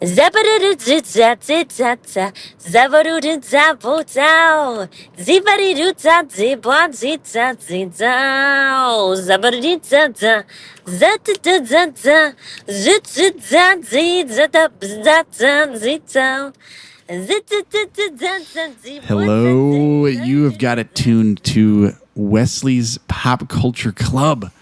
Zabaruduzazizata, zabaruduzabotao, zibariduzazibazizazizao, zabariduzata, zatataza, zutzuzazizatazazizao. Hello, you have got it tuned to Wesley's Pop Culture Club.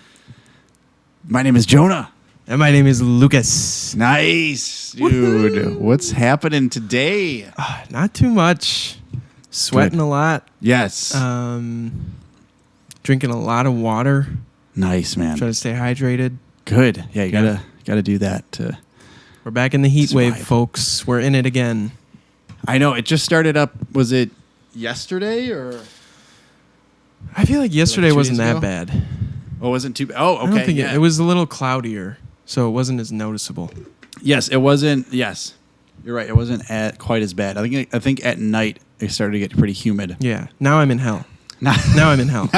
My name is Jonah. And my name is Lucas. Nice, dude. Woohoo. What's happening today? Not too much. Sweating a lot. Yes. Drinking a lot of water. Nice, man. Trying to stay hydrated. Good. Yeah, you gotta do that. We're back in the heat wave, survive. folks. We're in it again. I know. It just started up. Was it yesterday or? I feel like yesterday 2 wasn't days that ago? bad. Oh, wasn't too. Oh, okay. I don't think yeah. it was a little cloudier, so it wasn't as noticeable. Yes, it wasn't. Yes, you're right. It wasn't quite as bad. I think at night it started to get pretty humid. Yeah. Now I'm in hell. Now I'm in hell.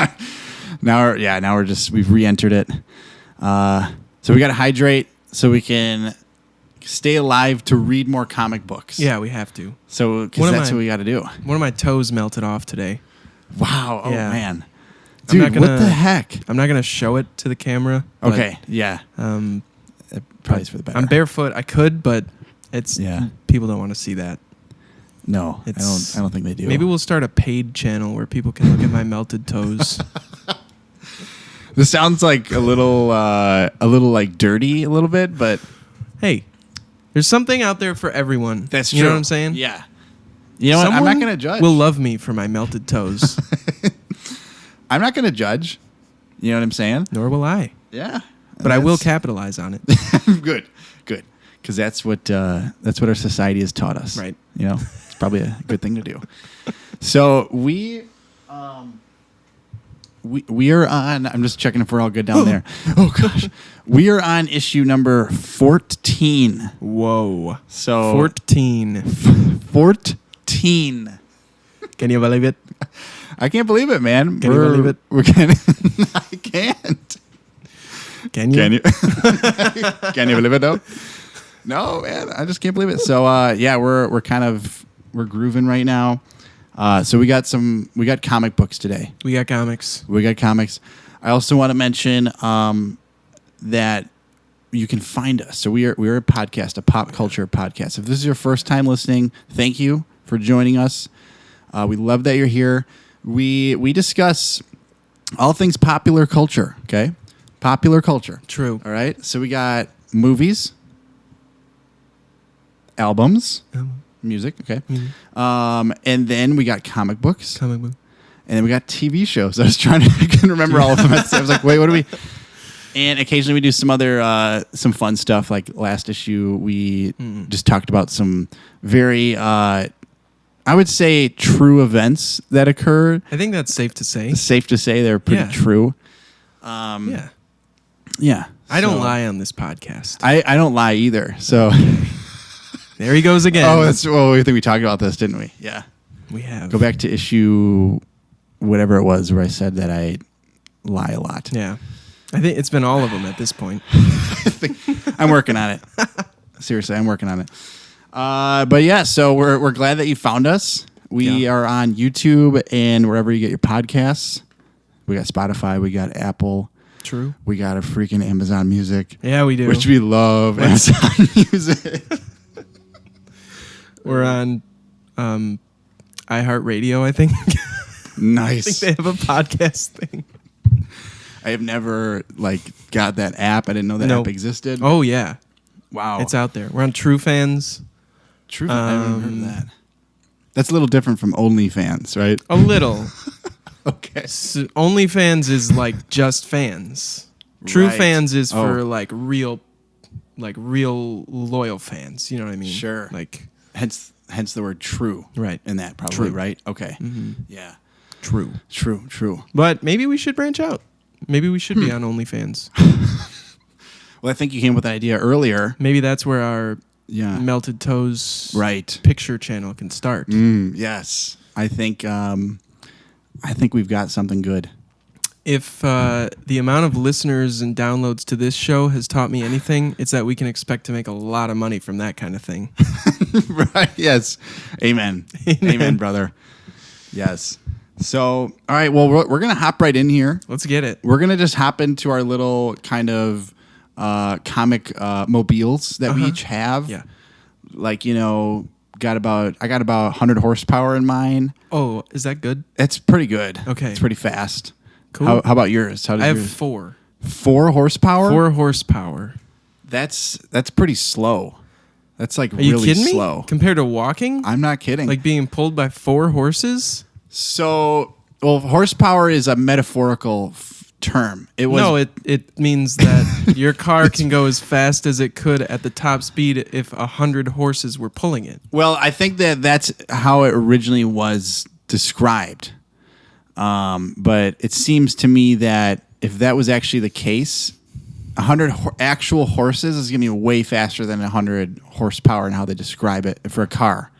Now we've re-entered it. So we got to hydrate so we can stay alive to read more comic books. Yeah, we have to. So because that's what we got to do. One of my toes melted off today. Wow. Oh Yeah. man. Dude, what the heck? I'm not gonna show it to the camera. Okay. Yeah. It probably is for the better. I'm barefoot. I could, but people don't want to see that. No, I don't think they do. Maybe we'll start a paid channel where people can look at my melted toes. This sounds like a little like dirty a little bit, but hey, there's something out there for everyone. that's true. You know what I'm saying? Yeah. You know what? I'm not going to judge. Will love me for my melted toes. I'm not going to judge. You know what I'm saying? Nor will I. Yeah. But I will capitalize on it. Good. Because that's what our society has taught us. Right. You know, it's probably a good thing to do. So we are on. I'm just checking if we're all good down there. Oh gosh, we are on issue number 14. Whoa. So 14. 14. Can you believe it? I can't believe it, man. Can you believe it? I can't. Can you? Can you? Can you believe it though? No, man, I just can't believe it. So we're grooving right now. So we got comic books today. We got comics. I also want to mention that you can find us. So we're a podcast, a pop culture podcast. If this is your first time listening, thank you for joining us. We love that you're here. We discuss all things popular culture. Okay, popular culture. True. All right. So we got movies, albums, music. Okay. Mm-hmm. And then we got comic books. Comic book. And then we got TV shows. I couldn't remember all of them. I was like, wait, what do we? And occasionally we do some other, some fun stuff. Like last issue, we just talked about some very, I would say, true events that occurred. I think that's safe to say. It's safe to say they're pretty true. Yeah. Yeah. I don't lie on this podcast. I don't lie either. So there he goes again. I think we talked about this, didn't we? Yeah. We have. Go back to issue whatever it was where I said that I lie a lot. Yeah. I think it's been all of them at this point. I'm working on it. Seriously, I'm working on it. But yeah, so we're glad that you found us. We are on YouTube and wherever you get your podcasts. We got Spotify, we got Apple. True. We got a freaking Amazon Music. Yeah, we do. Which we love. Amazon Music. We're on iHeartRadio, I think. Nice. I think they have a podcast thing. I have never got that app. I didn't know that app existed. Oh yeah. Wow. It's out there. We're on True Fans. True Fans. I haven't heard of that. That's a little different from OnlyFans, right? A little. Okay. So OnlyFans is like just fans. True Right. Fans is for real loyal fans. You know what I mean? Sure. Hence the word true. Right. In that probably, True. right? Okay. Mm-hmm. Yeah. True. But But maybe we should branch out. Maybe we should be on OnlyFans. well, I think you came with an idea earlier. Maybe that's where our Yeah. Melted Toes Right. picture channel can start. Yes. I think we've got something good. If the amount of listeners and downloads to this show has taught me anything, it's that we can expect to make a lot of money from that kind of thing. Right. Yes. Amen. Amen, brother. Yes. So, all right. Well, we're going to hop right in here. Let's get it. We're going to just hop into our little kind of comic mobiles that we each have. Yeah. Like, I got about 100 horsepower in mine. Oh, is that good? It's pretty good. Okay. It's pretty fast. Cool. How about yours? How does I have yours? 4. 4 horsepower? 4 horsepower. That's pretty slow. That's like Are you really kidding slow. me? Compared to walking? I'm not kidding. Like being pulled by 4 horses? So, well, horsepower is a metaphorical term. It means that your car can go as fast as it could at the top speed if 100 horses were pulling it. Well, I think that's how it originally was described. But it seems to me that if that was actually the case, 100 actual horses is going to be way faster than 100 horsepower in how they describe it for a car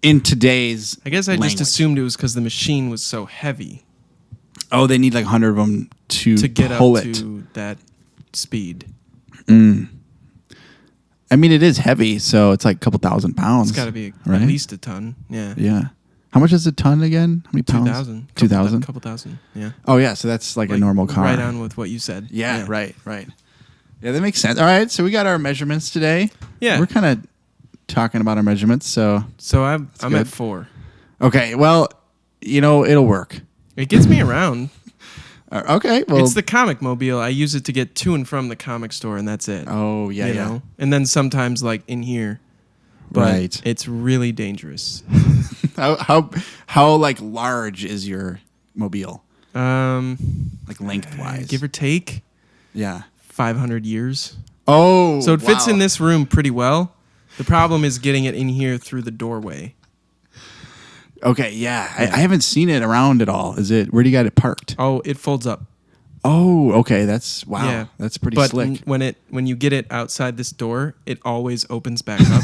in today's I guess I language. just assumed it was because the machine was so heavy Oh, they need like 100 of them to get pull up it. to that speed. I mean, it is heavy, so it's like a couple thousand pounds. It's got to be right? at least a ton. Yeah. Yeah. How much is a ton again? How many pounds? 2,000. 2,000? Couple thousand. Yeah. Oh, yeah. So that's like a normal car. Right on with what you said. Yeah, right. Yeah, that makes sense. All right. So we got our measurements today. Yeah. We're kind of talking about our measurements. So I'm good. at 4. Okay. Well, it'll work. It gets me around. Okay. Well, It's the comic mobile. I use it to get to and from the comic store, and that's it. oh, yeah, you yeah. know? And then sometimes like in here. But Right. it's really dangerous. How like large is your mobile? Like lengthwise? Give or take Yeah. 500 years. Oh, So it fits wow. in this room pretty well. The problem is getting it in here through the doorway. Okay, yeah. I haven't seen it around at all. Where do you got it parked? Oh, it folds up. Oh, okay. Wow. Yeah. That's pretty But slick. when you get it outside this door, it always opens back up.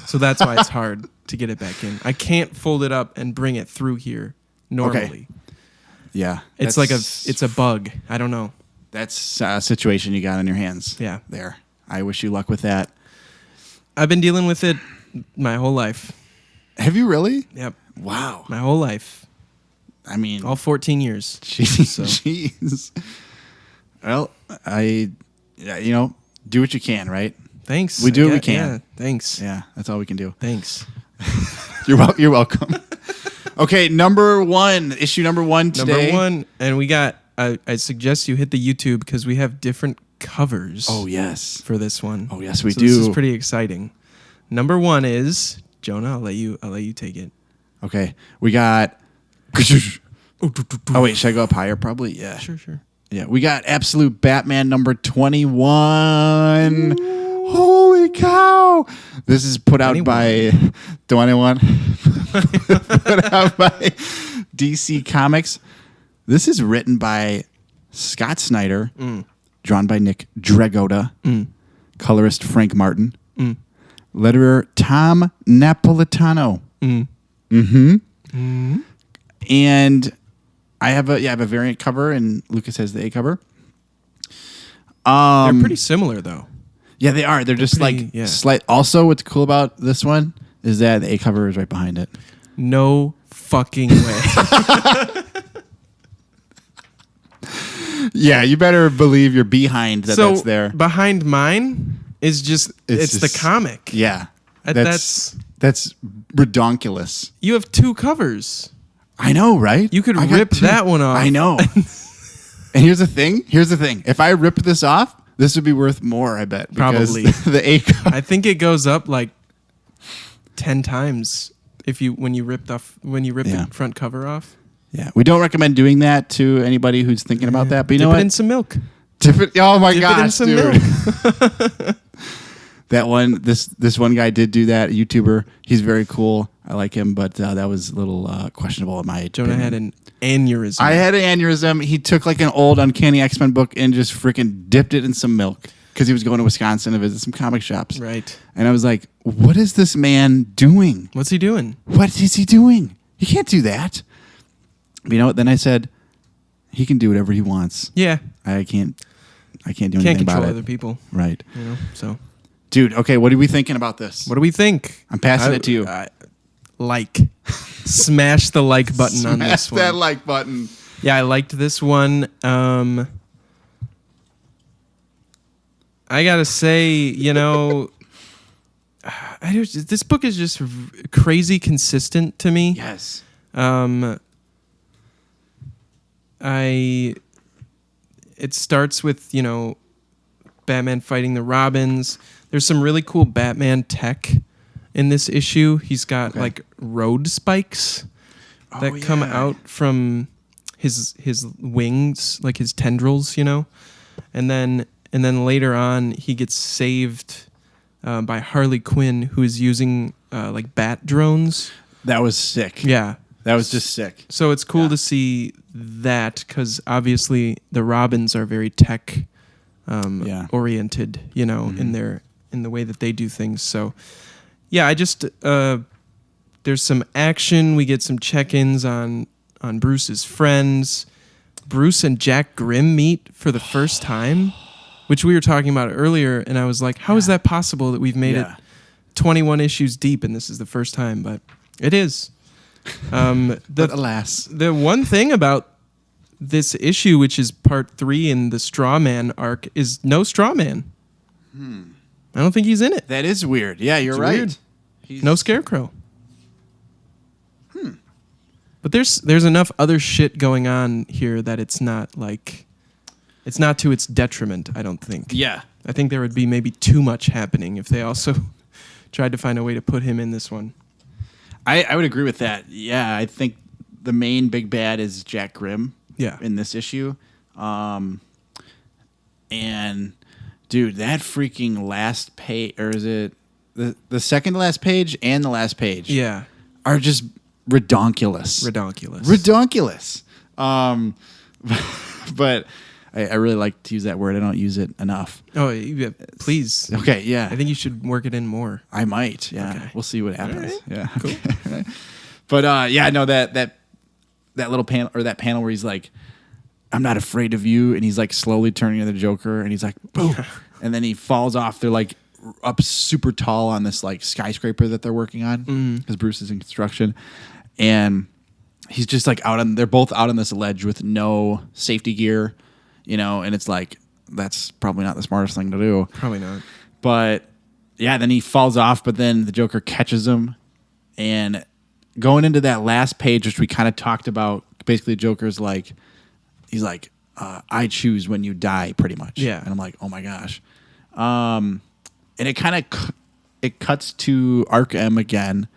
So that's why it's hard to get it back in. I can't fold it up and bring it through here normally. Yeah. It's it's a bug. I don't know. That's a situation you got on your hands. Yeah. There. I wish you luck with that. I've been dealing with it my whole life. Have you really? Yep. Wow. My whole life. I mean, All 14 years. jeez. Well, do what you can, right? Thanks. We do what we Yeah, can. Yeah, thanks. Yeah, that's all we can do. Thanks. You're welcome. Okay, issue number one today. Number 1, and we got. I suggest you hit the YouTube because we have different covers. Oh yes. For this one. Oh yes, we so do. This is pretty exciting. Number 1 is Jonah. I'll let you take it. Okay, we got. Oh wait, should I go up higher? Probably. Yeah. Sure. Yeah, we got Absolute Batman number 21. Holy cow! This is put out by 21. Put out by DC Comics. This is written by Scott Snyder, drawn by Nick Dragotta, colorist Frank Martin, letterer Tom Napolitano. And I have a variant cover, and Lucas has the A cover. They're pretty similar though. Yeah, they are. They're just pretty- like yeah. slight. Also, what's cool about this one is that the A cover is right behind it. No fucking way. Yeah, you better believe you're behind that's there. Behind mine is just it's the just- comic. Yeah, That's redonkulous. you have 2 covers. I know, right? You could I got rip two. that one off. I know. And here's the thing. If I rip this off, this would be worth more. I bet. Because Probably. the A cover. I think it goes up like 10 times when you rip Yeah. the front cover off. Yeah, we don't recommend doing that to anybody who's thinking about that. But you know Dip what? it in some milk. Oh my Dip it in gosh, some dude. milk. That one, this one guy did do that. A YouTuber. He's very cool. I like him, but that was a little questionable in my Jonah opinion. had an aneurysm. I had an aneurysm. He took like an old Uncanny X-Men book and just freaking dipped it in some milk because he was going to Wisconsin to visit some comic shops. Right. And I was like, what is this man doing? What's he doing? What is he doing? You can't do that. But you know what? Then I said, he can do whatever he wants. Yeah. I can't do Can't anything control about other it. people. Right. So Dude, okay, what are we thinking about this? what do we think? I'm passing it to you. Smash the like button on this Smash one. that like button. Yeah, I liked this one. I gotta say, this book is just crazy consistent to me. Yes. It starts with, Batman fighting the Robins. There's some really cool Batman tech in this issue. He's got like road spikes that come out from his wings, like his tendrils, and then later on he gets saved by Harley Quinn, who is using like bat drones. That was sick. Yeah. That was just sick. So it's cool to see that, because obviously the Robins are very tech oriented, in the way that they do things. So yeah, I just there's some action. We get some check-ins on Bruce's friends. Bruce and Jack Grimm meet for the first time, which we were talking about earlier, and I was like, how is that possible that we've made it 21 issues deep and this is the first time? But it is. But alas. The one thing about this issue, which is part 3 in the Straw Man arc, is no Straw Man. I don't think he's in it. That is weird. Yeah, you're right. Weird. No Scarecrow. But there's enough other shit going on here that it's not to its detriment, I don't think. Yeah. I think there would be maybe too much happening if they also tried to find a way to put him in this one. I would agree with that. Yeah, I think the main big bad is Jack Grimm in this issue. And, dude, that freaking last page, or is it the second to last page and the last page? Yeah. Are just redonkulous. Redonkulous. But I really like to use that word. I don't use it enough. Oh, please. Okay, yeah. I think you should work it in more. I might, yeah. Okay. We'll see what happens. Right. Yeah. Cool. Okay. But yeah, no, that little panel, or that panel where he's like, I'm not afraid of you, and he's like slowly turning to the Joker, and he's like, boom. And then he falls off. They're like up super tall on this like skyscraper that they're working on, because Bruce is in construction. And he's just like they're both out on this ledge with no safety gear, and it's like, that's probably not the smartest thing to do. Probably not. But yeah, then he falls off, but then the Joker catches him. And going into that last page, which we kind of talked about, basically the Joker's like, he's like, I choose when you die, pretty much. Yeah. And I'm like, oh my gosh. And it kind of it cuts to Arkham again.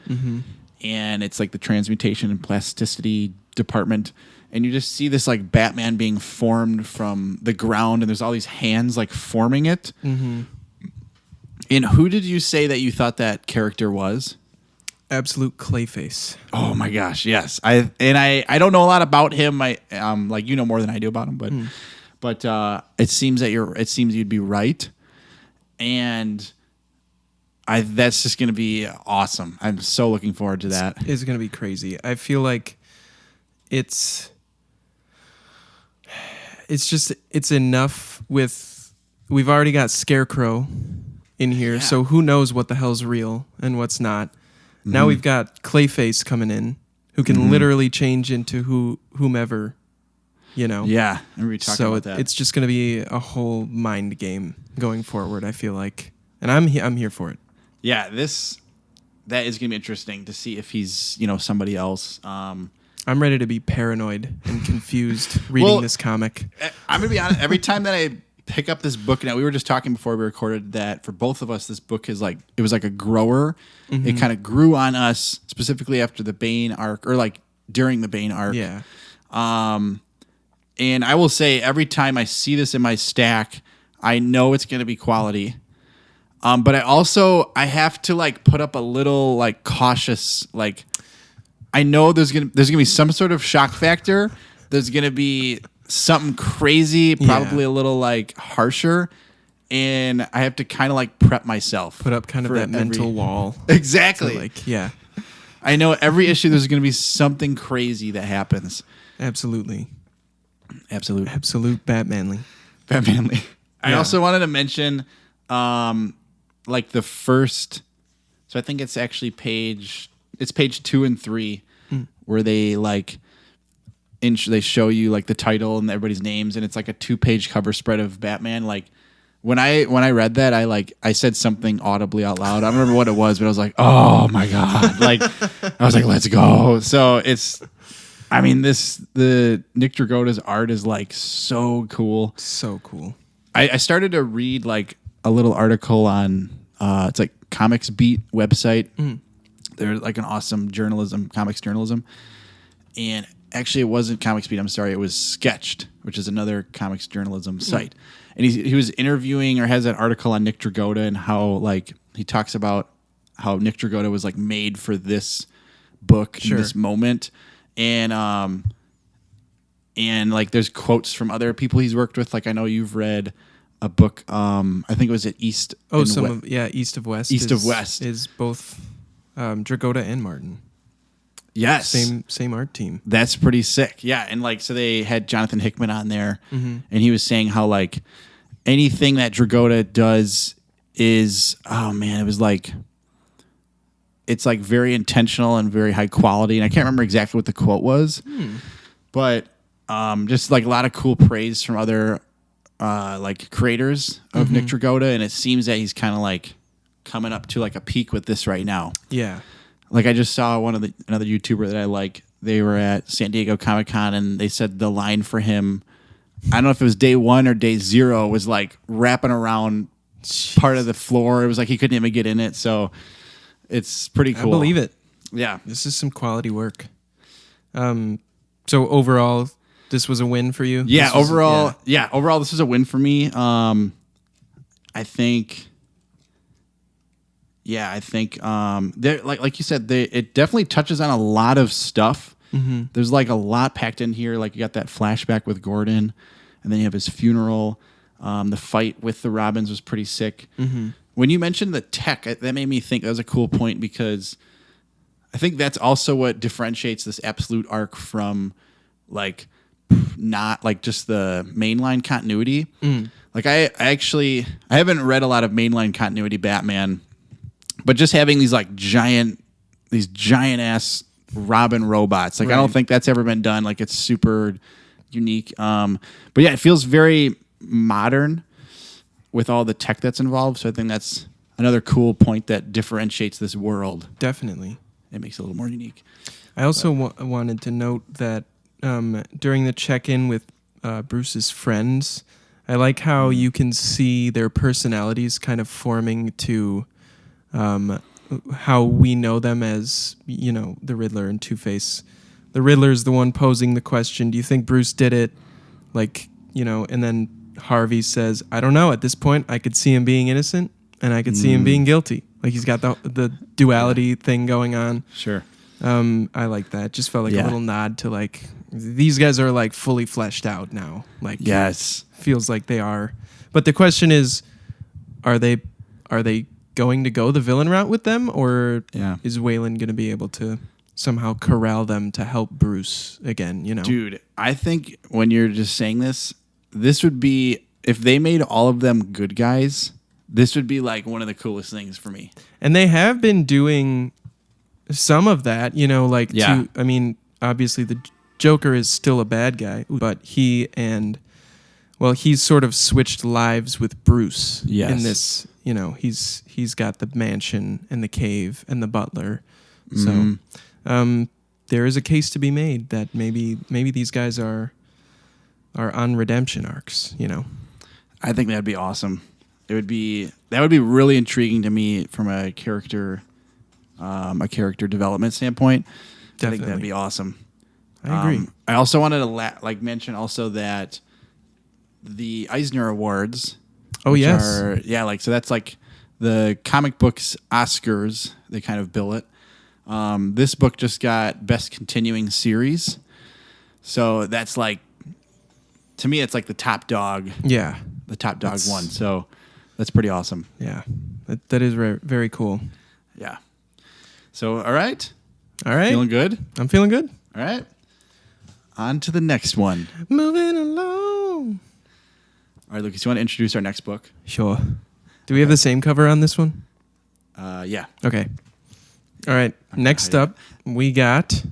And it's like the transmutation and plasticity department. And you just see this like Batman being formed from the ground, and there's all these hands like forming it. And who did you say that you thought that character was? Absolute Clayface. Oh my gosh, yes. I don't know a lot about him. I like, you know more than I do about him, but it seems you'd be right. And that's just going to be awesome. I'm so looking forward to that. It's going to be crazy. I feel like it's enough with, we've already got Scarecrow in here, so who knows what the hell's real and what's not. Now we've got Clayface coming in, who can literally change into whomever, Yeah, I remember you talking about that. So it's just going to be a whole mind game going forward, I feel like. And I'm here for it. Yeah, that is going to be interesting to see if he's, somebody else. I'm ready to be paranoid and confused reading this comic. I'm going to be honest. Every time that I pick up this book, now we were just talking before we recorded that for both of us, this book is like, it was like a grower. It kind of grew on us, specifically after the Bane arc, or like during the Bane arc. Yeah. And I will say, every time I see this in my stack, I know it's going to be quality. But I have to like put up a little like cautious, like, I know there's gonna be some sort of shock factor. There's gonna be something crazy, probably a little like harsher, and I have to kind of like prep myself. Put up kind of that mental wall. Exactly. So like, I know every issue there's gonna be something crazy that happens. Absolutely. Absolute Batmanly. Batmanly. I Yeah. also wanted to mention, like the first. So I think it's actually page 2 and 3, where they like. They show you like the title and everybody's names, and it's like a 2-page cover spread of Batman. Like when I read that, I said something audibly out loud. I don't remember what it was, but I was like, "Oh my god!" Like I was like, "Let's go!" So the Nick Dragotta's art is like so cool. So cool. I started to read like a little article on it's like Comics Beat website. They're like an awesome comics journalism, and actually, it wasn't Comics Beat. I'm sorry. It was Sketched, which is another comics journalism site. And he was interviewing or has an article on Nick Dragotta and how like he talks about how Nick Dragotta was like made for this book in this moment, and like there's quotes from other people he's worked with. Like I know you've read a book. I think it was at East. East of West. East of West is both Dragotta and Martin. Yes. Same art team. That's pretty sick. Yeah. And like, so they had Jonathan Hickman on there, and he was saying how like anything that Dragotta does is, oh man, it was like, it's like very intentional and very high quality. And I can't remember exactly what the quote was, but just like a lot of cool praise from other like creators of Nick Dragotta. And it seems that he's kind of like coming up to like a peak with this right now. Yeah. Like I just saw another YouTuber that I like. They were at San Diego Comic-Con and they said the line for him, I don't know if it was day 1 or day 0, was like wrapping around part of the floor. It was like he couldn't even get in it. So it's pretty cool. I believe it. Yeah. This is some quality work. So overall, this was a win for you? Yeah, overall, this was a win for me. I think like you said, it definitely touches on a lot of stuff. There's like a lot packed in here. Like you got that flashback with Gordon, and then you have his funeral. The fight with the Robins was pretty sick. When you mentioned the tech, that made me think that was a cool point, because I think that's also what differentiates this Absolute arc from like not like just the mainline continuity. Like I haven't read a lot of mainline continuity Batman. But just having these giant ass Robin robots, like right. I don't think that's ever been done. Like it's super unique. But yeah, it feels very modern with all the tech that's involved. So I think that's another cool point that differentiates this world. Definitely, it makes it a little more unique. I also wanted to note that during the check-in with Bruce's friends, I like how you can see their personalities kind of forming to. How we know them as, the Riddler and Two-Face. The Riddler's the one posing the question, do you think Bruce did it? Like, and then Harvey says, I don't know. At this point, I could see him being innocent and I could see him being guilty. Like he's got the duality thing going on. Sure. I like that. Just felt like a little nod to like, these guys are like fully fleshed out now. Like, yes, feels like they are. But the question is, are they going to go the villain route with them, or is Waylon going to be able to somehow corral them to help Bruce again? Dude, I think when you're just saying this would be, if they made all of them good guys, this would be like one of the coolest things for me. And they have been doing some of that, I mean, obviously the Joker is still a bad guy, but he's sort of switched lives with Bruce in this. He's got the mansion and the cave and the butler. So there is a case to be made that maybe these guys are on redemption arcs, I think that'd be awesome. That would be really intriguing to me from a character development standpoint. Definitely. I think that'd be awesome. I agree. I also wanted to mention also that the Eisner Awards. Oh, yes. So that's like the comic books Oscars, they kind of bill it. This book just got Best Continuing Series. So that's like, to me, it's like the top dog. Yeah. The top dog one. So that's pretty awesome. Yeah. That is very, very cool. Yeah. So, all right. All right. Feeling good? I'm feeling good. All right. On to the next one. Moving along. All right, Lucas, you want to introduce our next book? Sure. Do we have the same cover on this one? Yeah. Okay. All right. Next up, we got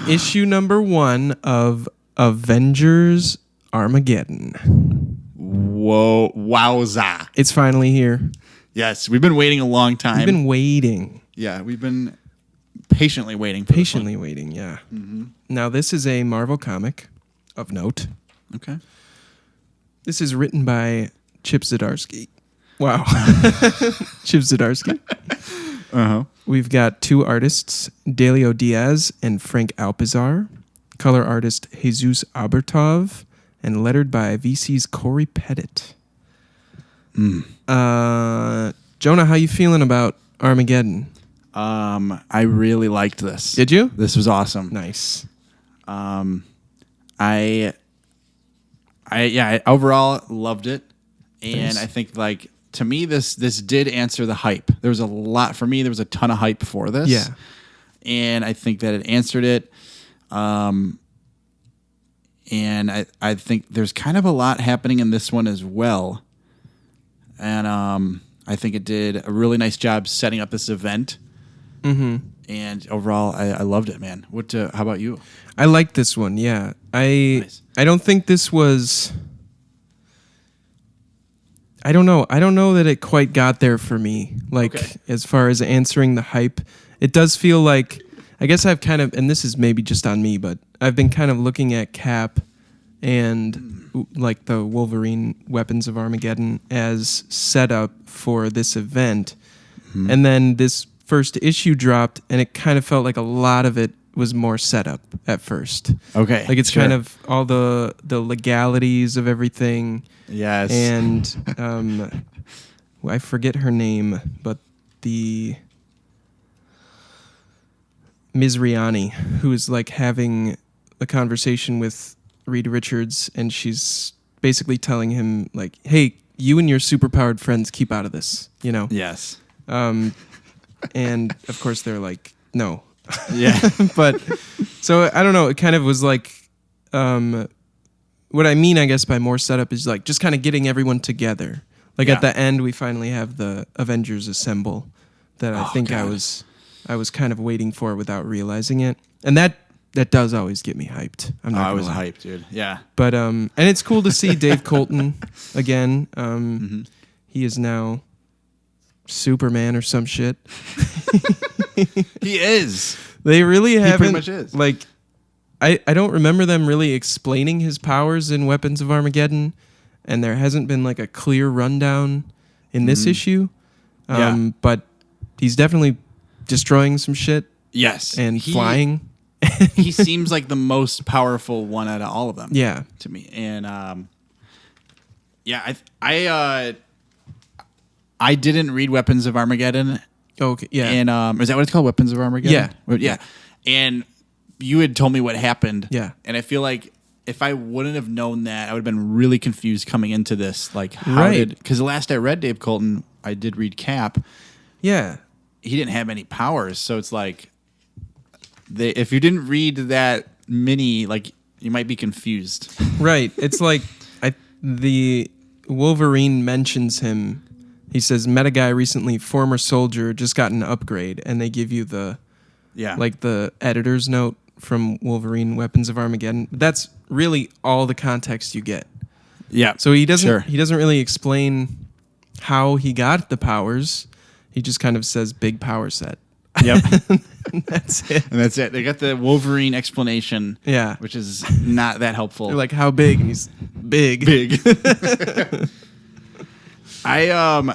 issue number 1 of Avengers Armageddon. Whoa. Wowza. It's finally here. Yes, we've been waiting a long time. We've been waiting. Yeah, we've been patiently waiting for this one. Waiting, yeah. Mm-hmm. Now, this is a Marvel comic of note. Okay. This is written by Chip Zdarsky. Wow. Chip Zdarsky. Uh-huh. We've got 2 artists, Delio Diaz and Frank Alpizar. Color artist Jesus Abertov. And lettered by VC's Corey Pettit. Jonah, how you feeling about Armageddon? I really liked this. Did you? This was awesome. Nice. I overall loved it, and Nice. I think like to me this did answer the hype. There was a lot for me. There was a ton of hype for this. Yeah. And I think that it answered it. And I think there's kind of a lot happening in this one as well. And I think it did a really nice job setting up this event. Mm-hmm. And overall, I loved it, man. How about you? I liked this one, yeah. Nice. I don't think this was... I don't know that it quite got there for me. Like, Okay. as far as answering the hype. It does feel like... I guess I've kind of... And this is maybe just on me, but I've been kind of looking at Cap and like the Wolverine Weapons of Armageddon as setup for this event. Mm-hmm. And then this first issue dropped, and it kind of felt like a lot of it was more setup at first. Okay. Like it's sure. kind of all the legalities of everything. Yes. And I forget her name, but the Ms. Riani, who is like having a conversation with Reed Richards, and she's basically telling him like, hey, you and your superpowered friends keep out of this, you know? Yes. And of course they're like, no. Yeah. But so I don't know. It kind of was like, what I mean, I guess, by more setup is like just kind of getting everyone together. Like Yeah. at the end, we finally have the Avengers assemble that I think I was kind of waiting for without realizing it. And that does always get me hyped. I'm not I gonna was lie. hyped, dude. Yeah. But and it's cool to see Dave Colton again. He is now Superman or some shit. He is. They really haven't. pretty much is. Like, I don't remember them really explaining his powers in Weapons of Armageddon, and there hasn't been like a clear rundown in this issue. Yeah. But he's definitely destroying some shit Yes. and flying. He seems like the most powerful one out of all of them. Yeah. To me. And I didn't read Weapons of Armageddon. Okay. Yeah. And is that what it's called? Weapons of Armageddon? Yeah. Yeah. And you had told me what happened. Yeah. And I feel like if I wouldn't have known that, I would have been really confused coming into this. Like, because the last I read Dave Colton, I did read Cap. Yeah. He didn't have any powers. So it's like, if you didn't read that mini, like, you might be confused. Right. It's like the Wolverine mentions him. He says, met a guy recently, former soldier, just got an upgrade, and they give you the editor's note from Wolverine Weapons of Armageddon. That's really all the context you get. Yeah. So he doesn't really explain how he got the powers. He just kind of says big power set. Yep. That's it. And that's it. They got the Wolverine explanation. Yeah. Which is not that helpful. They're like, how big? And he's big. Big. I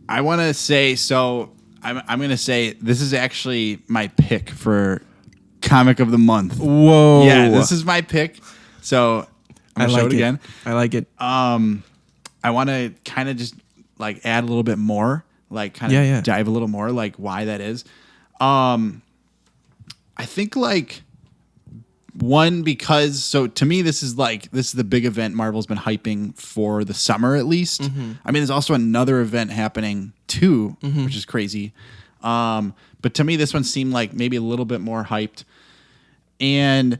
want to say, so I'm going to say this is actually my pick for Comic of the Month. Whoa. Yeah, this is my pick. So I'm going to show it again. I like it. I want to kind of just like add a little bit more, like kind of dive a little more, like why that is. I think like one, because so to me this is the big event Marvel's been hyping for the summer at least. I mean, there's also another event happening too, which is crazy. But to me this one seemed like maybe a little bit more hyped. And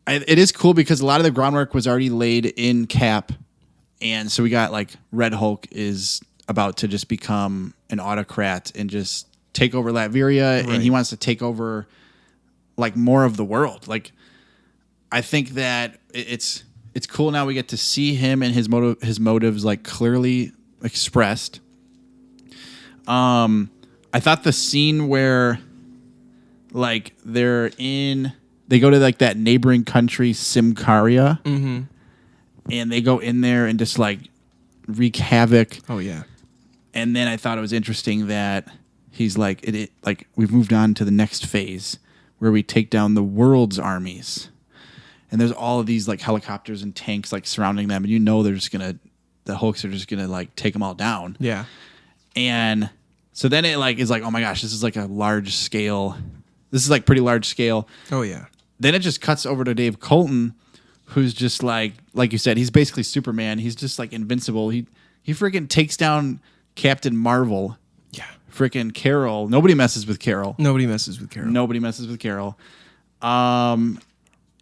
it is cool because a lot of the groundwork was already laid in Cap. And so we got like Red Hulk is about to just become an autocrat and just take over Latveria. Right. And he wants to take over like more of the world. Like, I think that it's cool now we get to see him and his motives like clearly expressed. I thought the scene where like they go to like that neighboring country Simkaria, and they go in there and just like wreak havoc. Oh yeah. And then I thought it was interesting that he's like like we've moved on to the next phase where we take down the world's armies. And there's all of these like helicopters and tanks like surrounding them, and the Hulks are just gonna like take them all down. Yeah. And so then it like is like, oh my gosh, this is like a large scale. This is like pretty large scale. Oh yeah. Then it just cuts over to Dave Colton, who's just like you said, he's basically Superman. He's just like invincible. He freaking takes down Captain Marvel. Yeah. Freaking Carol. Nobody messes with Carol.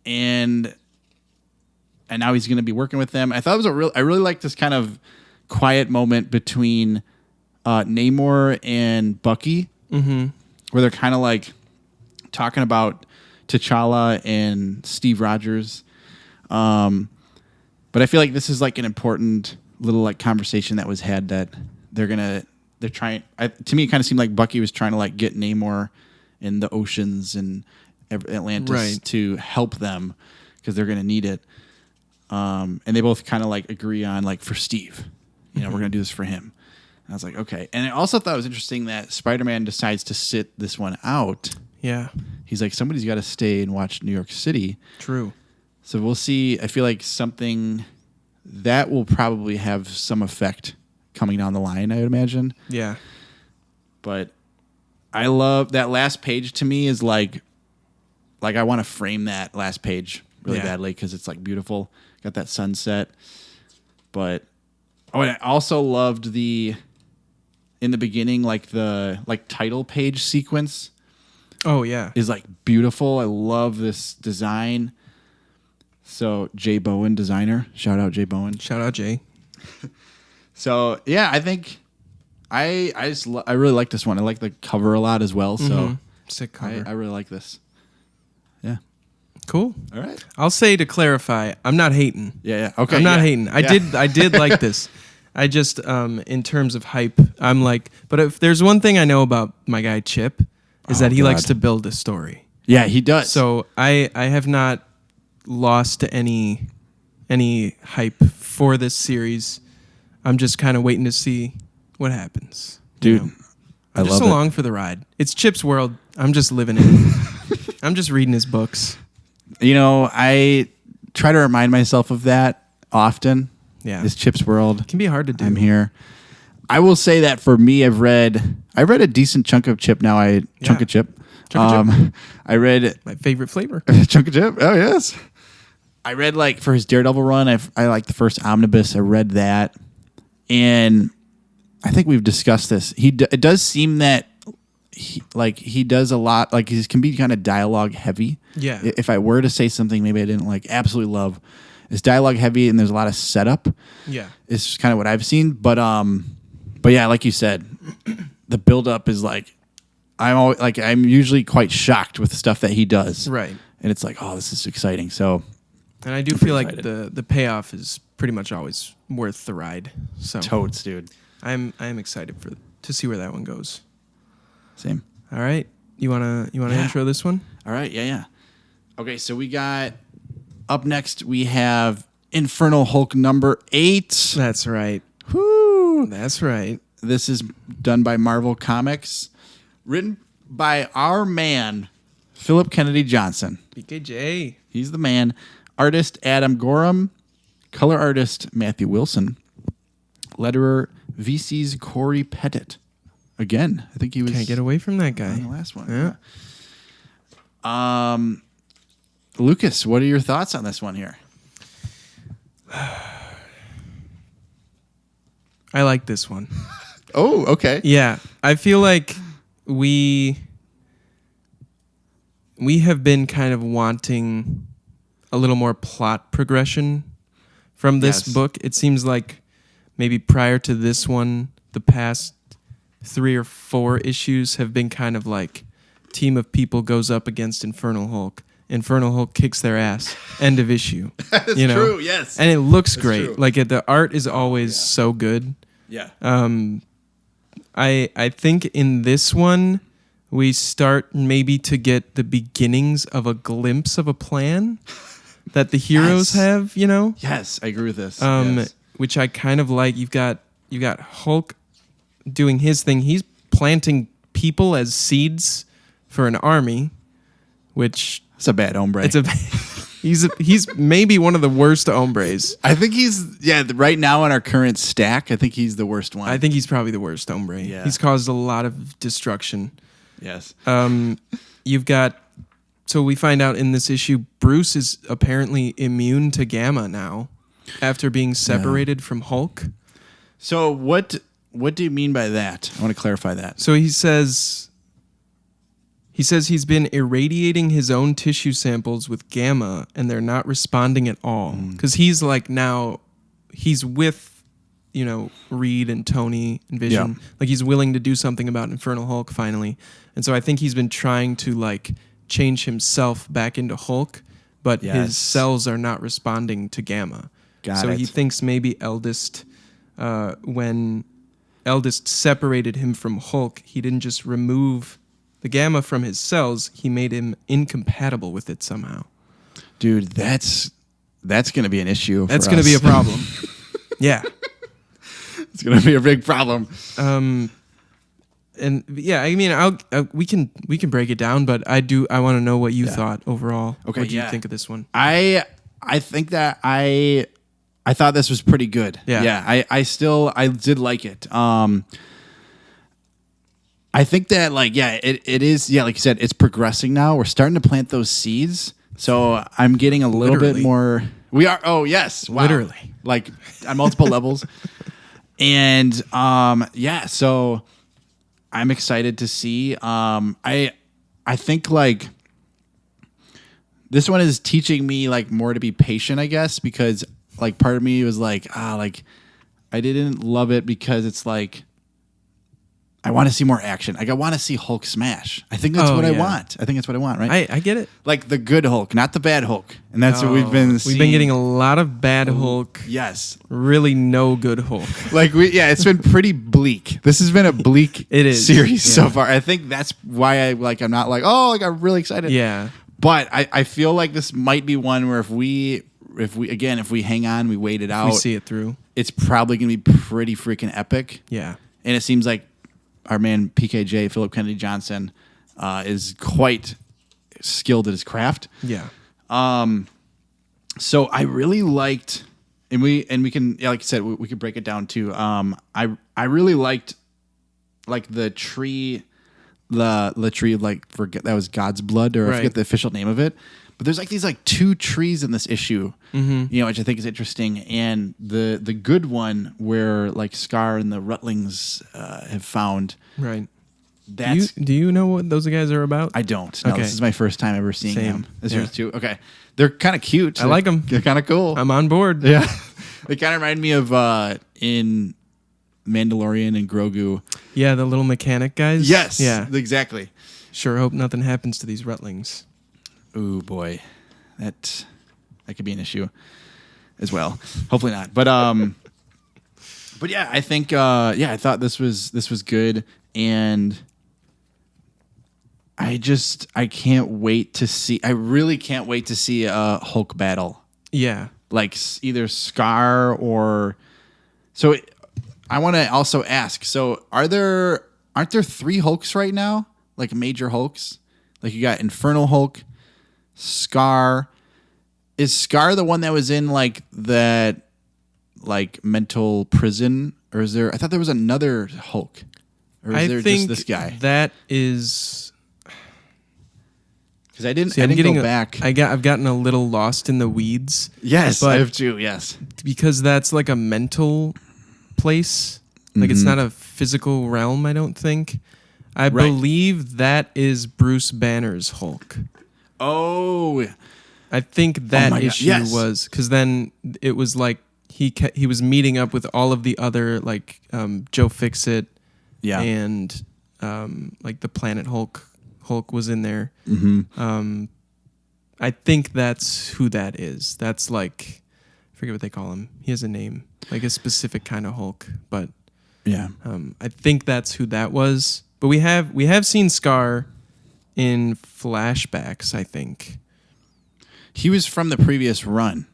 And now he's going to be working with them. I thought it was I really liked this kind of quiet moment between Namor and Bucky, where they're kind of like talking about T'Challa and Steve Rogers. But I feel like this is like an important little like conversation that was had that they're trying. To me, it kind of seemed like Bucky was trying to like get Namor in the oceans and Atlantis to help them because they're going to need it. And they both kind of like agree on like for Steve, we're going to do this for him. And I was like, okay. And I also thought it was interesting that Spider-Man decides to sit this one out. Yeah. He's like, somebody's got to stay and watch New York City. True. So we'll see. I feel like something that will probably have some effect coming down the line, I would imagine. Yeah. But I love that last page to me is like I want to frame that last page really badly because it's like beautiful. Got that sunset. But and I also loved in the beginning, like the like title page sequence. Oh yeah. Is like beautiful. I love this design. So Jay Bowen, designer. Shout out Jay Bowen. Shout out Jay. So yeah, I think I really like this one. I like the cover a lot as well. So sick cover. I really like this. Yeah. Cool. All right. I'll say to clarify, I'm not hating. Yeah. Okay. I'm not hating. I did like this. I just in terms of hype, I'm like, but if there's one thing I know about my guy Chip is that he likes to build a story. Yeah, he does. So I have not lost any hype for this series. I'm just kind of waiting to see what happens. Dude, I'm just along for the ride. It's Chip's world. I'm just living it. I'm just reading his books. I try to remind myself of that often. Yeah. It's Chip's world. It can be hard to do. I'm here. I will say that for me, I've read a decent chunk of Chip now. Chunk of Chip. I read my favorite flavor. Chunk of Chip. Oh yes. I read like for his Daredevil run. I like the first omnibus. I read that, and I think we've discussed this. It does seem that he does a lot. Like he can be kind of dialogue heavy. Yeah. If I were to say something, maybe I didn't like absolutely love. It's dialogue heavy, and there's a lot of setup. Yeah. It's kind of what I've seen, but yeah, like you said, the build up is like I'm usually quite shocked with the stuff that he does. Right. And it's like, oh, this is exciting. So. And I do feel like the payoff is pretty much always worth the ride. So totes, dude. I am excited to see where that one goes. Same. All right. You wanna intro this one? All right. Yeah. Okay. So we got up next. We have Infernal Hulk number 8. That's right. Whoo. That's right. This is done by Marvel Comics, written by our man Philip Kennedy Johnson. BKJ. He's the man. Artist Adam Gorham, color artist Matthew Wilson, letterer VC's Corey Pettit. Again, I think he was can't get away from that guy. On the last one. Yeah. Lucas, what are your thoughts on this one here? I like this one. Oh, okay. Yeah, I feel like we we have been kind of wanting a little more plot progression from this book. It seems like maybe prior to this one, the past 3 or 4 issues have been kind of like team of people goes up against Infernal Hulk. Infernal Hulk kicks their ass. End of issue. That's true, yes. And it looks That's great. true. Like the art is always so good. Yeah. I think in this one we start maybe to get the beginnings of a glimpse of a plan that the heroes have, Yes, I agree with this. Yes. Which I kind of like. You've got Hulk doing his thing. He's planting people as seeds for an army, which It's a bad hombre. he's maybe one of the worst hombres. I think he's right now on our current stack. I think he's the worst one. I think he's probably the worst hombre. Yeah. He's caused a lot of destruction. Yes. You've got. So we find out in this issue, Bruce is apparently immune to Gamma now, after being separated from Hulk. So what do you mean by that? I want to clarify that. So he says he's been irradiating his own tissue samples with Gamma, and they're not responding at all. Because he's like now, he's with, Reed and Tony and Vision. Yeah. Like he's willing to do something about Infernal Hulk finally. And so I think he's been trying to like change himself back into Hulk, but his cells are not responding to Gamma. Got it. He thinks maybe Eldest, when Eldest separated him from Hulk, he didn't just remove the Gamma from his cells, he made him incompatible with it somehow. Dude, that's going to be an issue. That's going to be a problem. Yeah. It's going to be a big problem. And yeah, I mean, we can break it down, but I want to know what you thought overall. Okay, what do you think of this one? I think that I thought this was pretty good. Yeah. I did like it. I think that it is like you said, it's progressing now. We're starting to plant those seeds. So I'm getting a little bit more. We are. Oh yes, wow. Literally, like on multiple levels. And so I'm excited to see. I think like this one is teaching me like more to be patient, I guess, because like part of me was like I didn't love it because it's like I want to see more action. Like I want to see Hulk smash. I think that's what I want. I think that's what I want, right? I get it. Like the good Hulk, not the bad Hulk. And that's what we've been seeing. We've been getting a lot of bad Hulk. Yes. Really no good Hulk. It's been pretty bleak. This has been a bleak series so far. I think that's why I'm not like, I'm really excited. Yeah. But I feel like this might be one where if we hang on, we wait it out. We see it through. It's probably going to be pretty freaking epic. Yeah. And it seems like our man PKJ, Philip Kennedy Johnson, is quite skilled at his craft. Yeah. So I really liked, and we can, like you said, we could break it down too. I really liked like the tree, the tree of that was God's blood, or I forget the official name of it. But there's like these like 2 trees in this issue, which I think is interesting. And the good one where like Scar and the Rutlings have found. Right. Do you know what those guys are about? I don't. No, This is my first time ever seeing them. Is yours too? Okay. They're kind of cute. I like them. They're kind of cool. I'm on board. Yeah. They kind of remind me of in Mandalorian and Grogu. Yeah, the little mechanic guys. Yes. Yeah. Exactly. Sure hope nothing happens to these Rutlings. Ooh, boy. That could be an issue as well. Hopefully not. But yeah, I think I thought this was good, and I can't wait to see. I really can't wait to see a Hulk battle. Yeah. Like either Scar or so I want to also ask, so aren't there 3 Hulks right now? Like major Hulks? Like you got Infernal Hulk, Scar. Is Scar the one that was in like that like mental prison, or is there? I thought there was another Hulk, or is there just this guy? That is because I didn't go back. I've gotten a little lost in the weeds. Yes, I have too. Yes, because that's like a mental place. Like it's not a physical realm. I don't think. I believe that is Bruce Banner's Hulk. Oh, I think that my God, issue yes. was because then it was like he was meeting up with all of the other like Joe Fixit, yeah. and like the Planet Hulk. Hulk was in there. Mm-hmm. I think that's who that is. That's like, I forget what they call him. He has a name, like a specific kind of Hulk. But Yeah. I think that's who that was. But we have seen Scar in flashbacks, I think. He was from the previous run.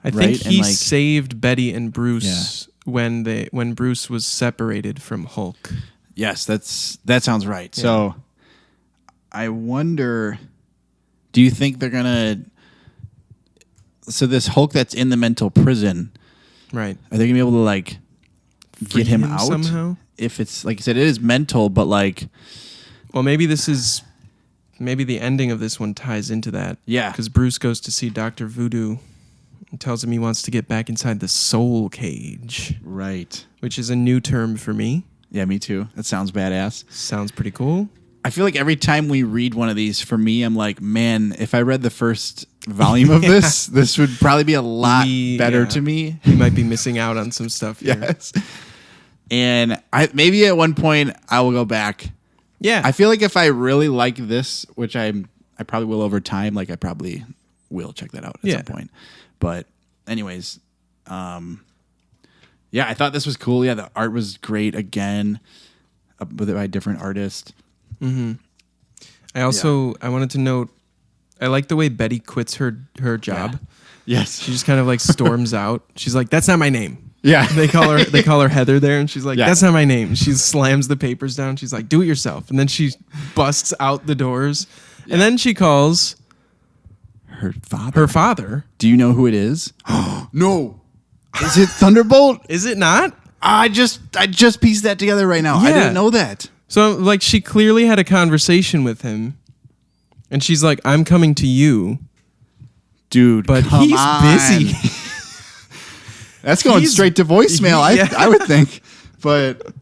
I think right? he And, like, saved Betty and Bruce when Bruce was separated from Hulk. Yes, that sounds right. Yeah. So I wonder, do you think they're gonna? So this Hulk that's in the mental prison, Right. are they gonna be able to like Free get him him out somehow? If it's like you said, it is mental, but like, Well, maybe the ending of this one ties into that. Yeah. Because Bruce goes to see Dr. Voodoo and tells him he wants to get back inside the soul cage, right? which is a new term for me. Yeah, me too. That sounds badass. Sounds pretty cool. I feel like every time we read one of these, for me, I'm like, man, if I read the first volume of this would probably be a lot better to me. We might be missing out on some stuff here. Yes. And maybe at one point I will go back. Yeah. I feel like if I really like this, which I probably will over time, like I probably will check that out at some point. But anyways, yeah, I thought this was cool. Yeah, the art was great again, by a different artist. Mm-hmm. I wanted to note, I like the way Betty quits her job. Yeah. Yes. She just kind of like storms out. She's like, "That's not my name." Yeah. They call her Heather there, and she's like, Yeah. "That's not my name." She slams the papers down. She's like, "Do it yourself." And then she busts out the doors. Yeah. And then she calls her father. Her father. Do you know who it is? No. Is it Thunderbolt? Is it not? I just pieced that together right now. Yeah. I didn't know that. So like she clearly had a conversation with him, and she's like, "I'm coming to you." Dude, but come he's on. busy. That's going straight to voicemail, Yeah. I would think. But,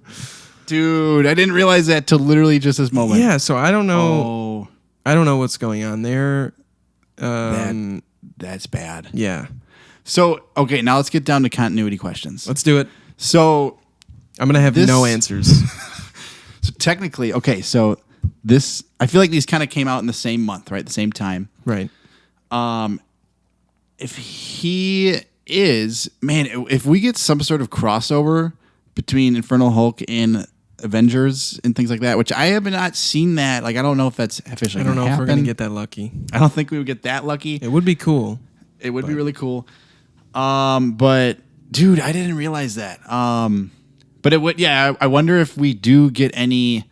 dude, I didn't realize that till literally just this moment. Yeah, so I don't know. Oh, I don't know what's going on there. that's bad. Yeah. So, okay, now let's get down to continuity questions. Let's do it. So, I'm going to have no answers. So technically, okay, so this, I feel like these kind of came out in the same month, right? The same time. Right. If he is, man, if we get some sort of crossover between Infernal Hulk and Avengers and things like that, which I have not seen that. Like, I don't know if that's officially I don't know if we're going to happen. get that lucky. I don't think we would get that lucky. It would be cool. It would be really cool. But dude, I didn't realize that. But it would, yeah, I wonder if we do get any,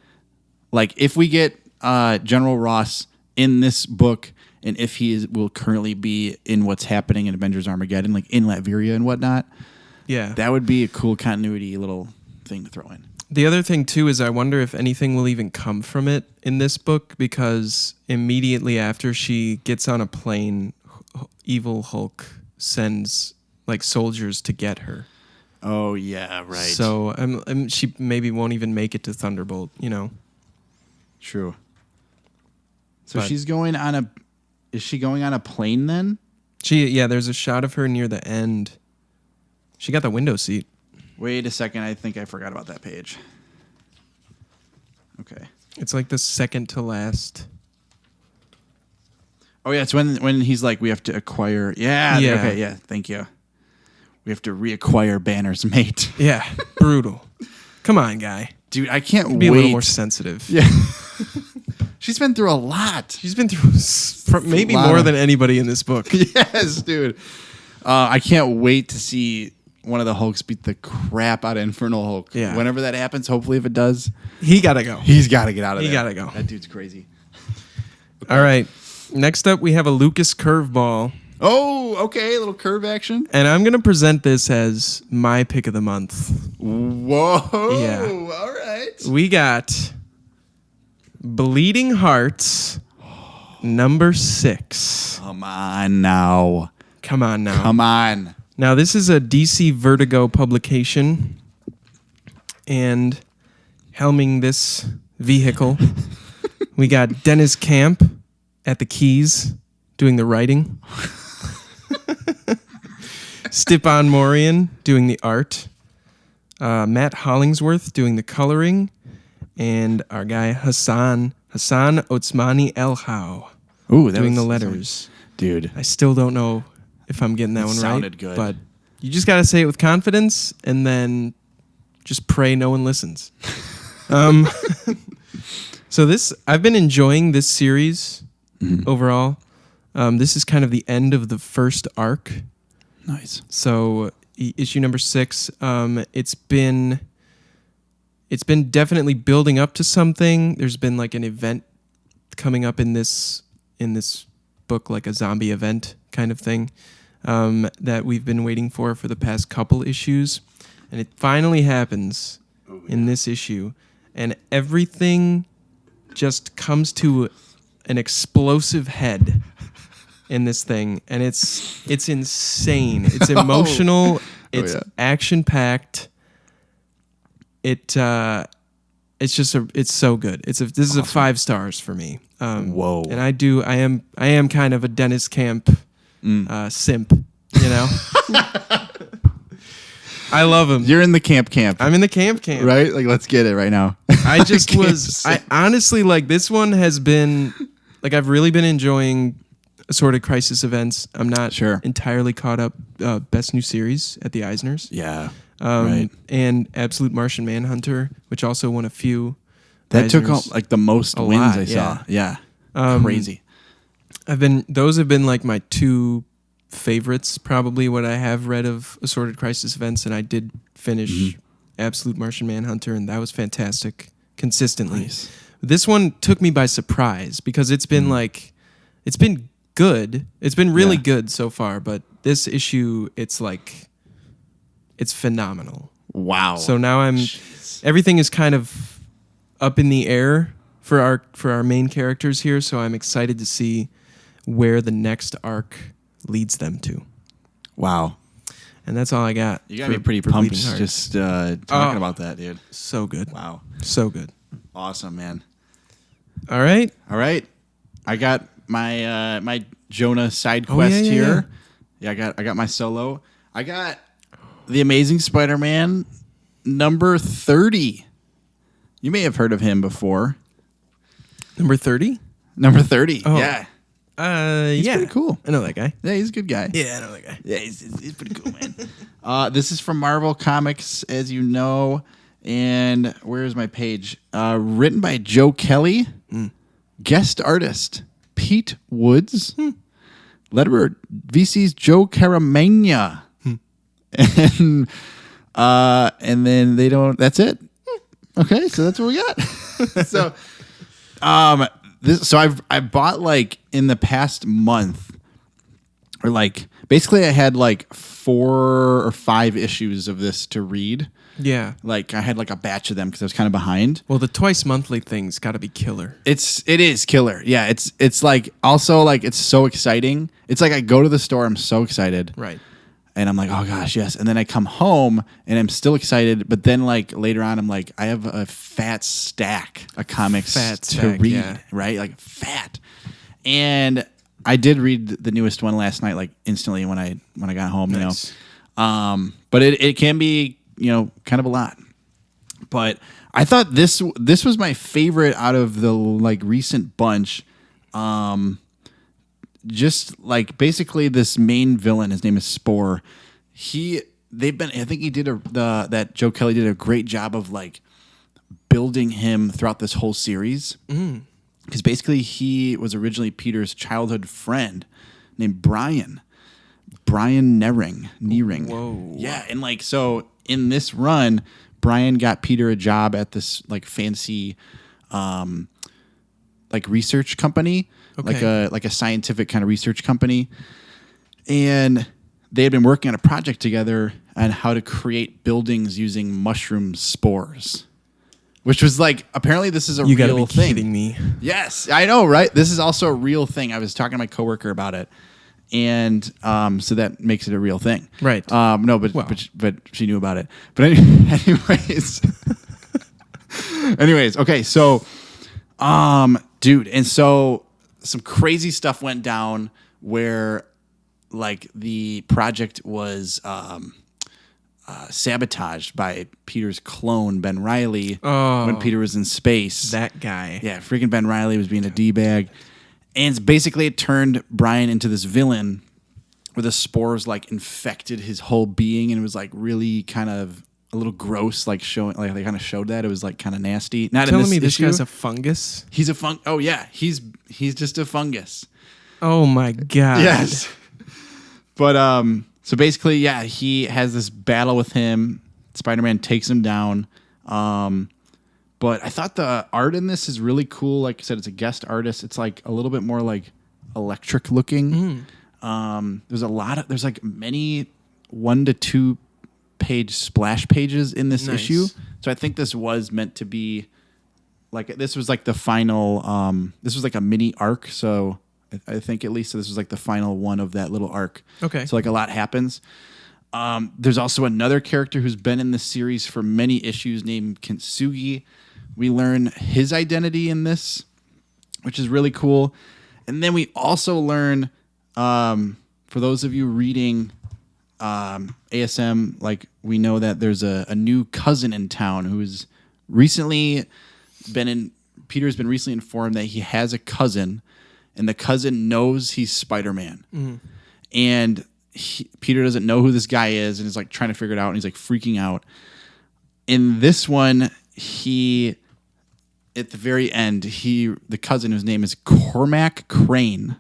like if we get General Ross in this book, and if he will currently be in what's happening in Avengers Armageddon, like in Latveria and whatnot. Yeah. That would be a cool continuity little thing to throw in. The other thing, too, is I wonder if anything will even come from it in this book, because immediately after she gets on a plane, Evil Hulk sends like soldiers to get her. Oh, yeah, right. So she maybe won't even make it to Thunderbolt, you know? True. So she's going on a... Is she going on a plane then? There's a shot of her near the end. She got the window seat. Wait a second. I think I forgot about that page. Okay. It's like the second to last. Oh, yeah. It's when he's like, we have to acquire... Yeah. Okay, yeah. Thank you. We have to reacquire Banner's mate. Yeah. Brutal. Come on, guy. Dude, I can't wait. Be a little more sensitive. Yeah. She's been through a lot. She's been through maybe more than anybody in this book. Yes, dude. I can't wait to see one of the Hulks beat the crap out of Infernal Hulk. Yeah. Whenever that happens, hopefully if it does. He got to go. He's got to get out of there. He got to go. That dude's crazy. Okay. All right. Next up, we have a Lucas curveball. Oh, okay. A little curve action. And I'm going to present this as my pick of the month. Whoa. Yeah. All right. We got Bleeding Hearts number 6. Come on now. Come on now. Come on. Now, this is a DC Vertigo publication. And helming this vehicle, we got Dennis Camp at the keys doing the writing. Stipan Morian doing the art. Matt Hollingsworth doing the coloring. And our guy Hassan Otsmani Elhau doing the letters. Dude. I still don't know if I'm getting that one right. Sounded good. But you just got to say it with confidence and then just pray no one listens. So I've been enjoying this series overall. This is kind of the end of the first arc. Nice. So issue number 6, it's been definitely building up to something. There's been like an event coming up in this book, like a zombie event kind of thing, that we've been waiting for the past couple issues, and it finally happens in this issue, and everything just comes to an explosive head in this thing, and it's insane. It's emotional. It's action-packed. It's so good. This is a 5 stars for me. Whoa! And I am kind of a Dennis Camp simp, you know. I love him. You're in the camp. I'm in the camp, right? Like, let's get it right now. I honestly, like, this one has been, like, I've really been enjoying Assorted Crisis events. I'm not entirely caught up. Best new series at the Eisners. Yeah. Right. And Absolute Martian Manhunter, which also won a few. That took Eisners. like the most wins I saw. Yeah. Crazy. Those have been like my 2 favorites, probably what I have read of Assorted Crisis events, and I did finish Absolute Martian Manhunter, and that was fantastic consistently. Nice. This one took me by surprise because it's been it's been good. It's been really good so far, but this issue, it's phenomenal. Wow. So now everything is kind of up in the air for our main characters here, so I'm excited to see where the next arc leads them to. Wow. And that's all I got. You got me pretty pumped just talking about that, dude. So good. Wow. So good. Awesome, man. All right. I got my my Jonah side quest here. Yeah, I got my solo. I got The Amazing Spider-Man number 30. You may have heard of him before. Number 30? Number 30. Oh. Yeah. He's pretty cool. I know that guy. Yeah, he's a good guy. Yeah, I know that guy. Yeah, he's pretty cool, man. This is from Marvel Comics, as you know. And where's my page? Written by Joe Kelly. Guest artist Pete Woods. Letterer VC's Joe Caramagna. And then they don't. That's it. Okay, so that's what we got. So, I bought like in the past month, or like basically I had like 4 or 5 issues of this to read. Yeah, like I had like a batch of them because I was kind of behind. Well, the twice monthly thing's got to be killer. It is killer. Yeah, it's like also like it's so exciting. It's like I go to the store, I'm so excited. Right. And I'm like, oh gosh, yes. And then I come home and I'm still excited. But then like later on, I'm like, I have a fat stack of comics to read, right? Like fat. And I did read the newest one last night, like instantly when I got home, nice. You know. But it can be, you know, kind of a lot. But I thought this was my favorite out of the like recent bunch. Just like basically this main villain, his name is Spore. I think he did that Joe Kelly did a great job of like building him throughout this whole series. Because basically he was originally Peter's childhood friend named Brian Neering. Whoa. Yeah, and like so in this run, Brian got Peter a job at this like fancy like research company. Okay. Like a scientific kind of research company. And they had been working on a project together on how to create buildings using mushroom spores. Which was like, apparently this is a real thing. You gotta be kidding me. Yes, I know, right? This is also a real thing. I was talking to my coworker about it. And so that makes it a real thing. Right. No, but she knew about it. But anyways, okay, so dude, and so some crazy stuff went down where like the project was sabotaged by Peter's clone, Ben Reilly, when Peter was in space. That guy. Yeah, freaking Ben Reilly was being a D-bag. And basically it turned Brian into this villain where the spores like infected his whole being, and it was like really kind of a little gross, like showing, like they kind of showed that. It was like kind of nasty. Not telling in me this this issue. guy's a fungus? He's a Oh yeah, he's just a fungus. Oh my God. Yes. But so basically, yeah, he has this battle with him. Spider-Man takes him down. But I thought the art in this is really cool. Like I said, it's a guest artist. It's like a little bit more like electric looking. There's like many 1 to 2 page splash pages in this issue. So I think this was meant to be like, this was like the final, this was like a mini arc. So I think at least this was like the final one of that little arc. Okay. So like a lot happens. There's also another character who's been in this series for many issues named Kintsugi. We learn his identity in this, which is really cool. And then we also learn, for those of you reading ASM, like we know that there's a new cousin in town who's recently Peter's been recently informed that he has a cousin, and the cousin knows he's Spider-Man. And Peter doesn't know who this guy is and is like trying to figure it out, and he's like freaking out. In this one, at the very end, the cousin, whose name is Cormac Crane.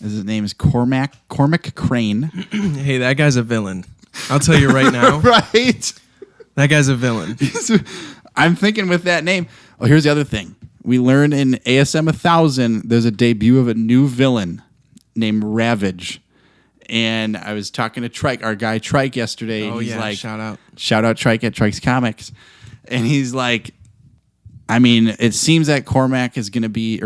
His name is Cormac Crane. Hey, that guy's a villain. I'll tell you right now. Right? That guy's a villain. I'm thinking with that name. Oh, here's the other thing. We learned in ASM 1000, there's a debut of a new villain named Ravage. And I was talking to Trike, our guy Trike, yesterday. Oh, and he's yeah. like, Shout out Trike at Trike's Comics. And he's like, I mean, it seems that Cormac is going to be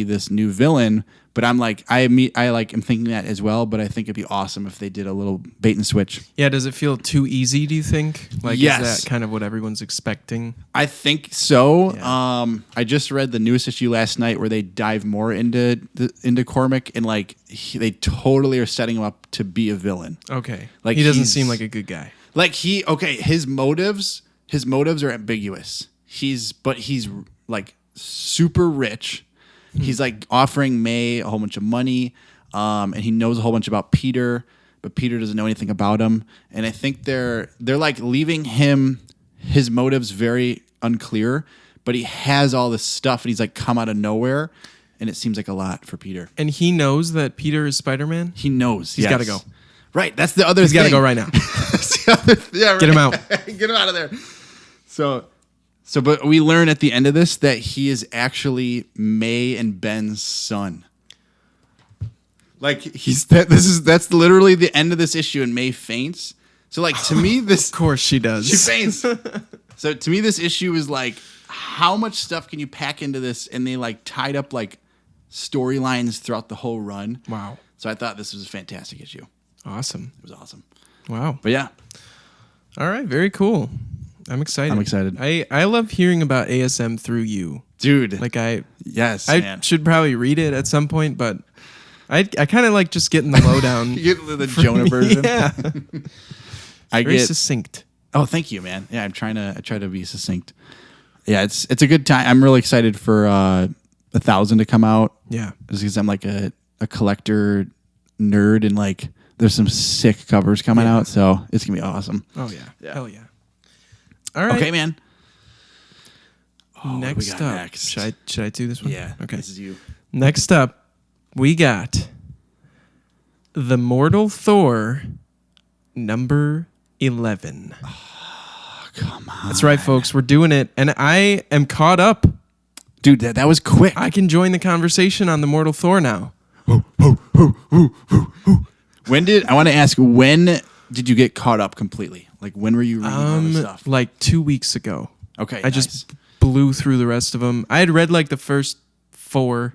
this new villain. But I'm like, I'm thinking that as well. But I think it'd be awesome if they did a little bait and switch. Yeah, does it feel too easy, do you think? Like, yes. Is that kind of what everyone's expecting? I think so. Yeah. I just read the newest issue last night where they dive more into Cormac, and like they totally are setting him up to be a villain. Okay. Like he doesn't seem like a good guy. Like his motives are ambiguous. He's like super rich. He's like offering May a whole bunch of money, and he knows a whole bunch about Peter, but Peter doesn't know anything about him. And I think they're like leaving his motives very unclear, but he has all this stuff, and he's like come out of nowhere, and it seems like a lot for Peter. And he knows that Peter is Spider-Man? He knows. He's got to go. Right. That's the other thing. He's got to go right now. Yeah, right. Get him out. Get him out of there. But we learn at the end of this that he is actually May and Ben's son. Like that's literally the end of this issue, and May faints. So like to me this Of course she does. she faints. So to me this issue is like, how much stuff can you pack into this? And they like tied up like storylines throughout the whole run. Wow. So I thought this was a fantastic issue. Awesome. It was awesome. Wow. But yeah. All right, very cool. I'm excited. I love hearing about ASM through you. Dude. Like Yes, I man. should probably read it at some point, but I kind of like just getting the lowdown. You get the Jonah version. Yeah. Very succinct. Oh, thank you, man. Yeah, I try to be succinct. Yeah, it's a good time. I'm really excited for 1000 to come out. Yeah. Just because I'm like a collector nerd, and like there's some sick covers coming out, so it's gonna be awesome. Oh yeah. Hell yeah. All right. Okay, man. Next up. Next? Should I do this one? Yeah. Okay. This is you. Next up, we got the Mortal Thor number 11. Oh, come on. That's right, folks. We're doing it, and I am caught up. Dude, that was quick. I can join the conversation on the Mortal Thor now. When did you get caught up completely? Like, when were you reading all this stuff? Like 2 weeks ago. Okay, I just blew through the rest of them. I had read like the first 4,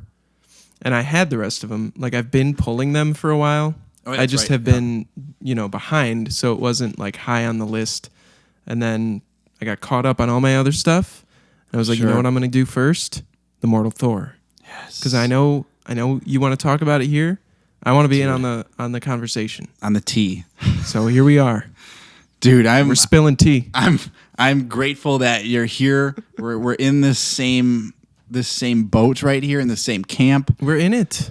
and I had the rest of them. Like, I've been pulling them for a while. Oh, I just have been, behind, so it wasn't like high on the list. And then I got caught up on all my other stuff. And I was like, you know what I'm going to do first? The Mortal Thor. Yes. Because I know I know you want to talk about it here. I want to be in on the conversation. On the tea. So here we are. Dude, we're spilling tea. I'm grateful that you're here. We're in this same boat right here in the same camp. We're in it.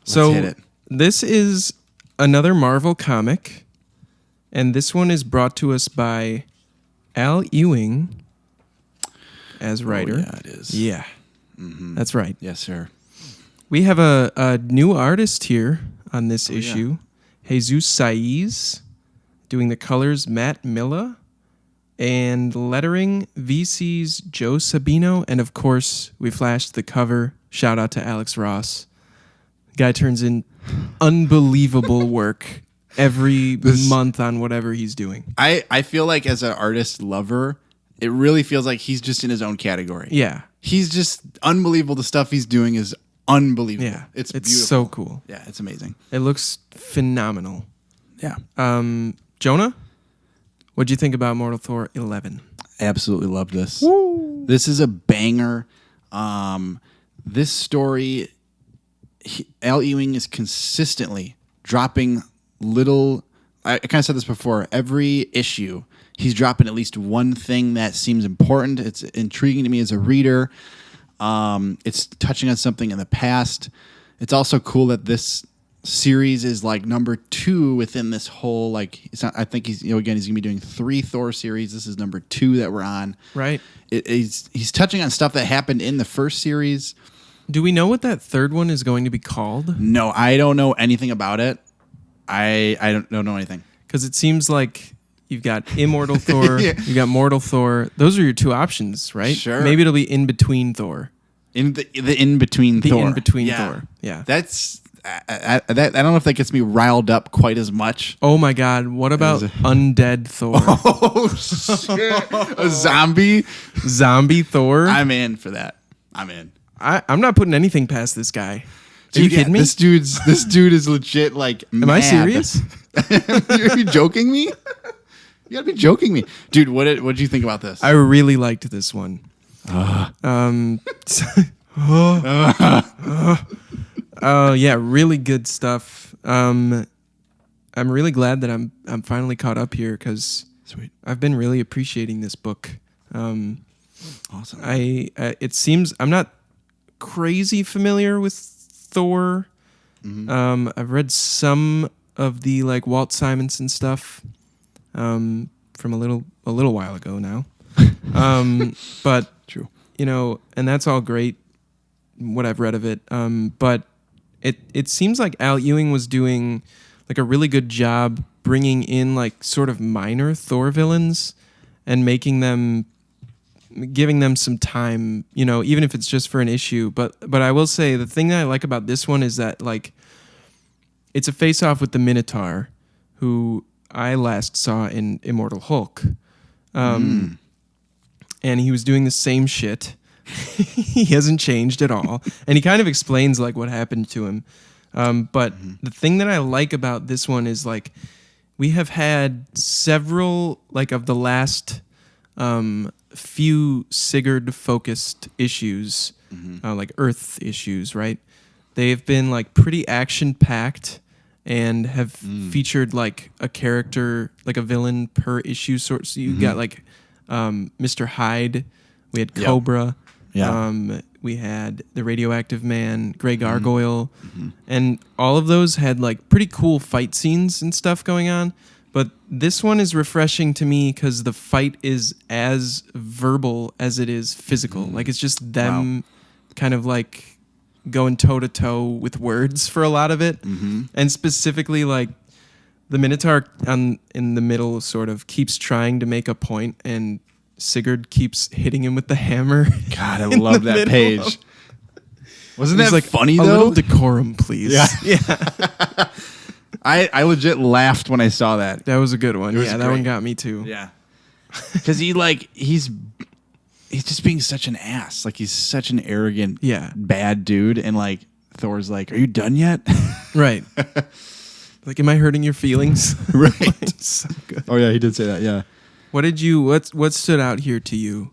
Let's hit it. This is another Marvel comic, and this one is brought to us by Al Ewing as writer. Oh, yeah, it is. Yeah, that's right. Yes, sir. We have a new artist here on this issue, Jesus Saiz, doing the colors, Matt Milla, and lettering, VC's Joe Sabino, and of course, we flashed the cover. Shout out to Alex Ross. The guy turns in unbelievable work every month on whatever he's doing. I feel like as an artist lover, it really feels like he's just in his own category. Yeah. He's just unbelievable. The stuff he's doing is unbelievable. Yeah. It's beautiful. So cool. Yeah, it's amazing. It looks phenomenal. Yeah. Jonah, what'd you think about Mortal Thor 11? Absolutely love this. Woo! This is a banger. This story, Al Ewing is consistently dropping little. I kind of said this before. Every issue, he's dropping at least one thing that seems important. It's intriguing to me as a reader. It's touching on something in the past. It's also cool that this series is like number 2 within this whole it's not. I think he's again he's gonna be doing 3 Thor series. This is number 2 that we're on. Right. He's touching on stuff that happened in the first series. Do we know what that third one is going to be called? No, I don't know anything about it. I don't know anything. Because it seems like you've got Immortal Thor, you got Mortal Thor. Those are your 2 options, right? Sure. Maybe it'll be in between Thor. In the in between Thor. The in between Thor. Yeah. That's I don't know if that gets me riled up quite as much. Oh my God! What about Undead Thor? Oh shit! A zombie Thor. I'm in for that. I'm in. I'm not putting anything past this guy. Dude, are you kidding me? This dude is legit like. Am I serious? Are you joking me? You gotta be joking me, dude. What did you think about this? I really liked this one. Oh yeah, really good stuff. I'm really glad that I'm finally caught up here because I've been really appreciating this book. Awesome. It seems I'm not crazy familiar with Thor. Mm-hmm. I've read some of the Walt Simonson stuff from a little while ago now. But true. And that's all great, what I've read of it. But it seems like Al Ewing was doing a really good job bringing in sort of minor Thor villains and giving them some time, even if it's just for an issue. But I will say the thing that I like about this one is that it's a face-off with the Minotaur, who I last saw in Immortal Hulk. And he was doing the same shit. He hasn't changed at all. And he kind of explains what happened to him. But the thing that I like about this one is we have had several of the last few Sigurd focused issues, Earth issues, right? They've been pretty action packed and have featured a character, a villain per issue. So you got Mr. Hyde, we had Cobra, we had the Radioactive Man, Grey Gargoyle, and all of those had pretty cool fight scenes and stuff going on. But this one is refreshing to me because the fight is as verbal as it is physical. It's just them kind of going toe to toe with words for a lot of it, and specifically the Minotaur in the middle sort of keeps trying to make a point, and Sigurd keeps hitting him with the hammer. God, I love that page. Wasn't that funny though? A little decorum, please. Yeah. I legit laughed when I saw that. That was a good one. Yeah, that one got me too. Yeah. Because he's just being such an ass. He's such an arrogant, bad dude. And Thor's are you done yet? Right. Am I hurting your feelings? Right. So good. Oh yeah, he did say that. Yeah. What stood out here to you?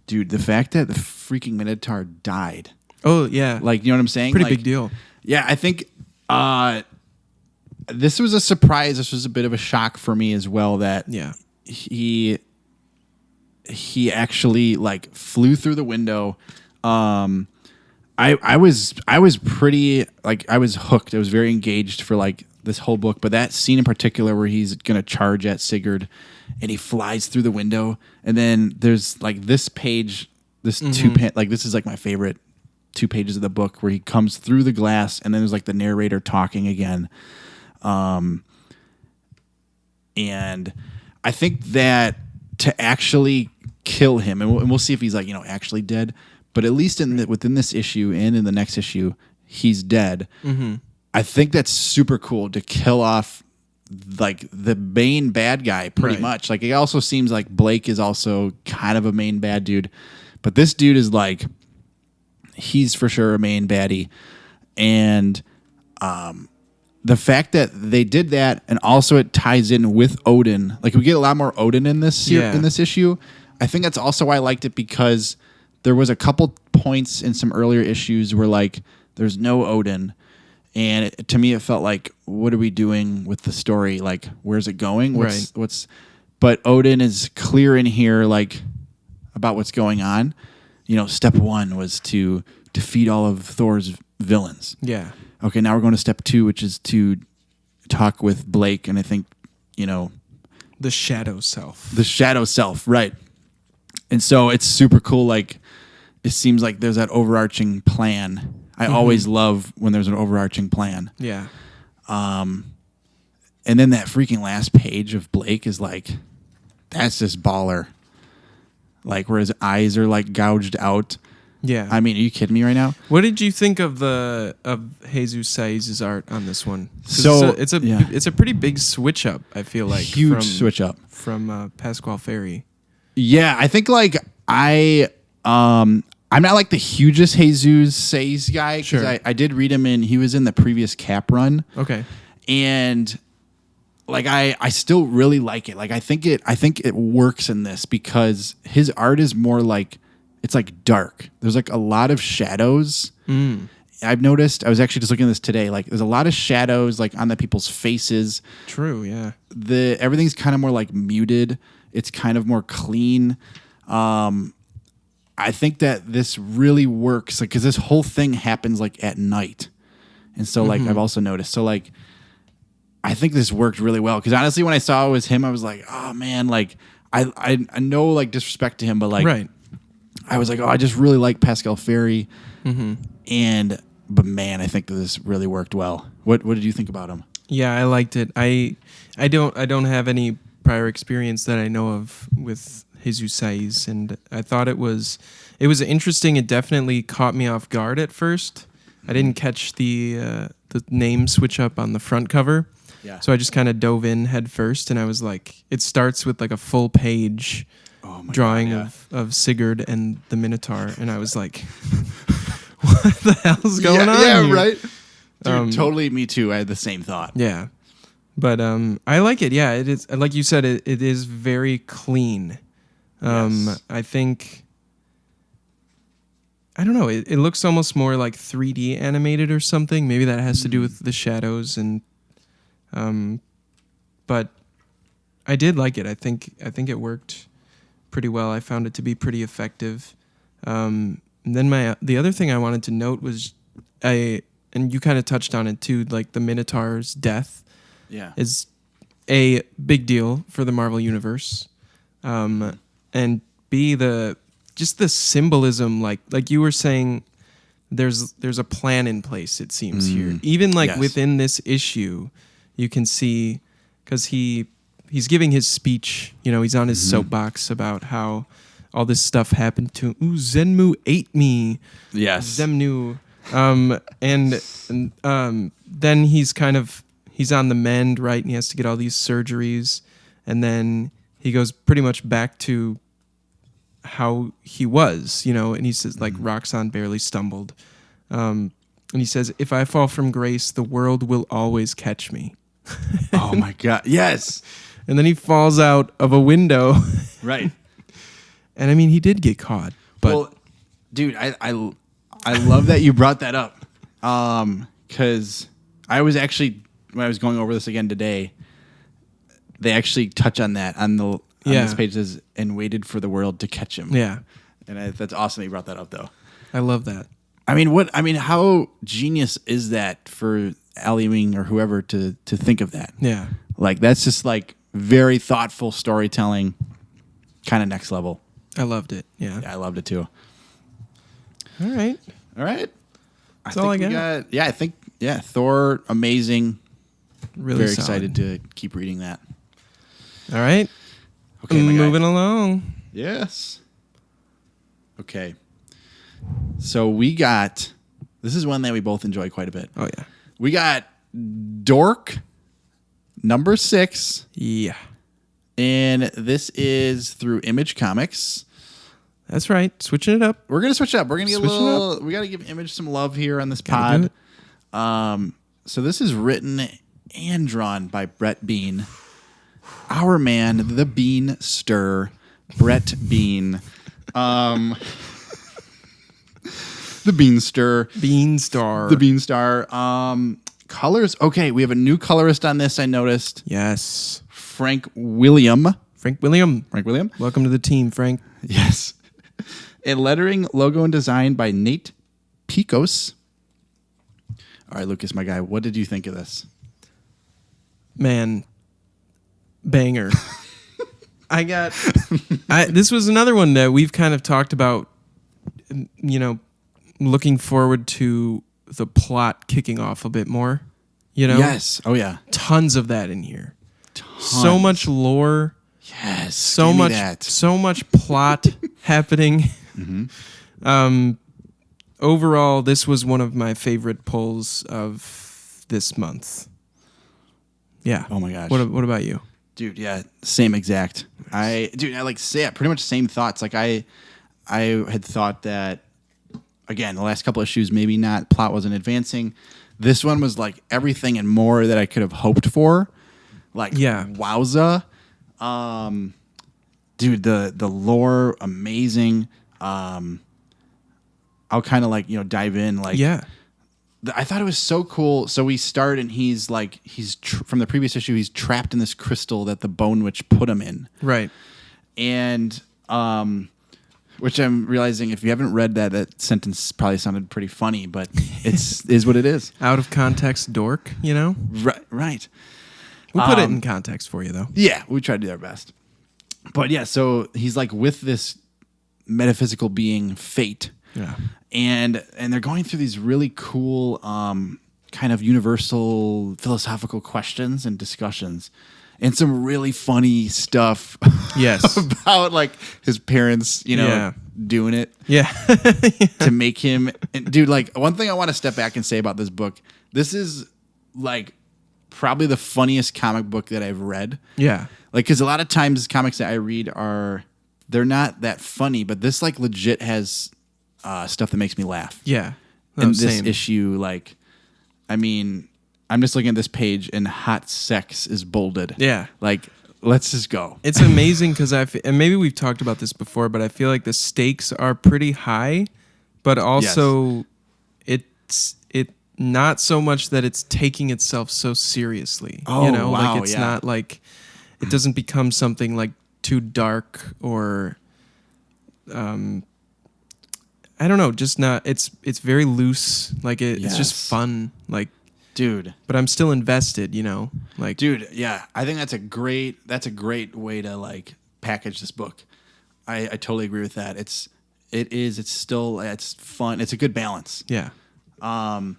Dude, the fact that the freaking Minotaur died. Oh yeah, Like, you know what I'm saying? pretty Like, big deal. Yeah, I think this was a surprise. This was a bit of a shock for me as well that he actually like flew through the window. I was pretty like I was hooked. I was very engaged for like this whole book, but that scene in particular where he's gonna charge at Sigurd and he flies through the window, and then there's like this page, this like this is like my favorite 2 pages of the book where he comes through the glass, and then there's like the narrator talking again. And I think that to actually kill him, and we'll see if he's like, you know, actually dead, but at least within this issue and in the next issue, he's dead. Mm-hmm. I think that's super cool to kill off like the main bad guy pretty much. Like, it also seems like Blake is also kind of a main bad dude, but this dude is like, he's for sure a main baddie. And the fact that they did that, and also it ties in with Odin, like we get a lot more Odin in this in this issue. I think that's also why I liked it, because there was a couple points in some earlier issues where like there's no Odin, and to me it felt like, what are we doing with the story? Like, where's it going? What's but Odin is clear in here, like about what's going on. You know, step 1 was to defeat all of Thor's villains. Yeah. Okay, now we're going to step 2, which is to talk with Blake, and I think, you know, the shadow self. The shadow self, right. And so it's super cool. Like, it seems like there's that overarching plan. I always love when there's an overarching plan. Yeah. And then that freaking last page of Blake is like, that's just baller. Like, where his eyes are like gouged out. Yeah. I mean, are you kidding me right now? What did you think of Jesus Saiz's art on this one? So it's a pretty big switch up, I feel like. Huge switch up from Pasquale Ferry. Yeah, I think like I'm not like the hugest Jesus Saiz guy, because I did read him he was in the previous Cap run. Okay. And like I still really like it. Like I think it works in this, because his art is more like, it's like dark. There's like a lot of shadows. I've noticed. I was actually just looking at this today. Like, there's a lot of shadows like on the people's faces. True. Yeah. Everything's kind of more like muted. It's kind of more clean. I think that this really works, like, because this whole thing happens like at night, and so like I've also noticed. So like, I think this worked really well, because honestly, when I saw it was him, I was like, oh man, like I know like disrespect to him, but like I was like, oh, I just really like Pasquale Ferry, but man, I think that this really worked well. What did you think about him? Yeah, I liked it. I don't have any prior experience that I know of with Jesus Saiz, and I thought it was interesting. It definitely caught me off guard at first. I didn't catch the name switch up on the front cover. Yeah. So I just kind of dove in head first, and I was like, it starts with like a full page drawing of Sigurd and the Minotaur, and I was like, what the hell's going on here? Yeah, right? Dude, totally me too. I had the same thought. Yeah. But I like it. Yeah, it is. Like you said, it is very clean. Yes. I think, I don't know, it looks almost more like 3D animated or something. Maybe that has to do with the shadows, and but I did like it. I think it worked pretty well. I found it to be pretty effective. And then the other thing I wanted to note was and you kind of touched on it too, like the Minotaur's death is a big deal for the Marvel Universe. And B, the symbolism, like you were saying, there's a plan in place, it seems here. Even like within this issue, you can see, because he's giving his speech, you know, he's on his soapbox about how all this stuff happened to him. Ooh, Zenmu ate me. Yes. Zemnu. And then he's on the mend, right? And he has to get all these surgeries. And then he goes pretty much back to how he was, you know, and he says, like, Roxanne barely stumbled. And he says, if I fall from grace, the world will always catch me. Oh my God. Yes. And then he falls out of a window. Right. And I mean, he did get caught. But well, dude, I I love that you brought that up. Because I was actually, when I was going over this again today, they actually touch on that on this page. It says, and waited for the world to catch him. Yeah. And that's awesome that you brought that up, though. I love that. How genius is that for Al Ewing or whoever to think of that? Yeah. Like, that's just like very thoughtful storytelling, kind of next level. I loved it. Yeah. I loved it too. All right. That's all I got. I think Thor, amazing. Really very solid. excited to keep reading that. All right. Okay, moving along. Yes. Okay. So this is one that we both enjoy quite a bit. Oh, yeah. We got Dork, number 6. Yeah. And this is through Image Comics. That's right. Switching it up. We're going to switch it up. We're going to get we got to give Image some love here on this pod. So this is written and drawn by Brett Bean. Our man, the Bean Stir, Brett Bean. The Bean Stir. Bean Star. The Bean Star. Colors. Okay, we have a new colorist on this, I noticed. Yes. Frank William. Welcome to the team, Frank. Yes. And lettering, logo, and design by Nate Picos. All right, Lucas, my guy, what did you think of this? Man, banger. This was another one that we've kind of talked about, looking forward to the plot kicking off a bit more, Yes. Oh, yeah. Tons of that in here. So much lore. Yes. So much plot happening. Mm-hmm. Overall, this was one of my favorite pulls of this month. Yeah. Oh my gosh. What about you? Dude, yeah, same exact. I pretty much same thoughts. Like I had thought that, again, the last couple of issues, maybe not, plot wasn't advancing. This one was like everything and more that I could have hoped for. Like, wowza. Dude, the lore, amazing. I'll kind of dive in. I thought it was so cool. So we start and he's from the previous issue, he's trapped in this crystal that the Bone Witch put him in. Right. And, which I'm realizing if you haven't read that sentence probably sounded pretty funny, but is what it is. Out of context dork, Right. We'll put it in context for you though. Yeah, we try to do our best. But yeah, so he's with this metaphysical being, Fate. Yeah. And they're going through these really cool kind of universal philosophical questions and discussions. And some really funny stuff. Yes. About his parents, doing it. Yeah. To make him. And dude, one thing I want to step back and say about this book, this is probably the funniest comic book that I've read. Yeah. Because a lot of times comics that I read they're not that funny, but this legit has stuff that makes me laugh. Yeah. And this issue, I'm just looking at this page and hot sex is bolded. Yeah. Let's just go. It's amazing because and maybe we've talked about this before, but I feel like the stakes are pretty high, but also it's not so much that it's taking itself so seriously. Oh, wow, it's not it doesn't become something too dark or I don't know, just not. It's very loose. It's just fun. Dude. But I'm still invested. Dude, yeah. I think that's a great way to package this book. I totally agree with that. It's fun. It's a good balance. Yeah. I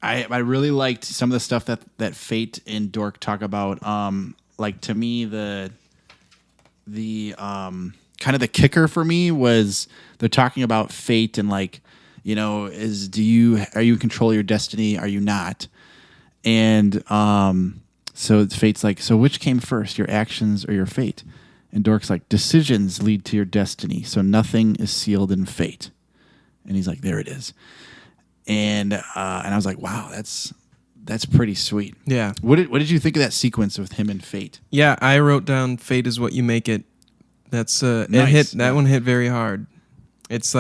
really liked some of the stuff that Fate and Dork talk about. To me, the kind of the kicker for me was they're talking about fate and are you in control of your destiny? Are you not? And so Fate's so which came first, your actions or your fate? And Dork's decisions lead to your destiny, so nothing is sealed in fate. And he's there it is. And I was wow, that's pretty sweet. Yeah. What did you think of that sequence with him and Fate? Yeah, I wrote down fate is what you make it. That's nice. That one hit very hard. It's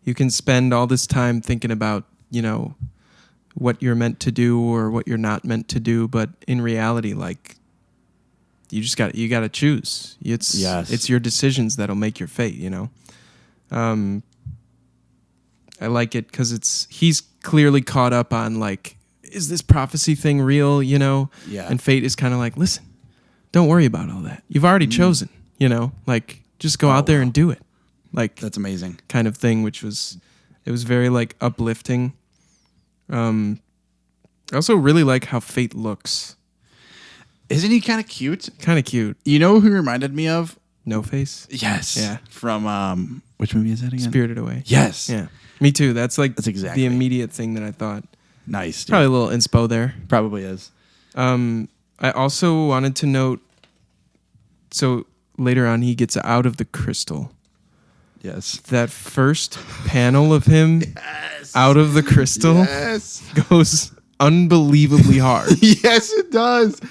you can spend all this time thinking about, what you're meant to do or what you're not meant to do, but in reality, like, you got to choose. It's your decisions that'll make your fate, I like it because he's clearly caught up on, like, is this prophecy thing real, Yeah. And fate is kind of like, listen, don't worry about all that. You've already chosen, like, just go out there and do it. Like, that's amazing kind of thing, it was very, like, uplifting. I also really like how Fate looks. Isn't he kind of cute? Kind of cute. You know who he reminded me of? No Face? Yes. Yeah. From, which movie is that again? Spirited Away. Yes. Yeah. Me too. That's exactly the immediate thing that I thought. Nice. Dude. Probably a little inspo there. Probably is. I also wanted to note, so later on he gets out of the crystal. Yes. That first panel of him out of the crystal goes unbelievably hard. Yes, it does.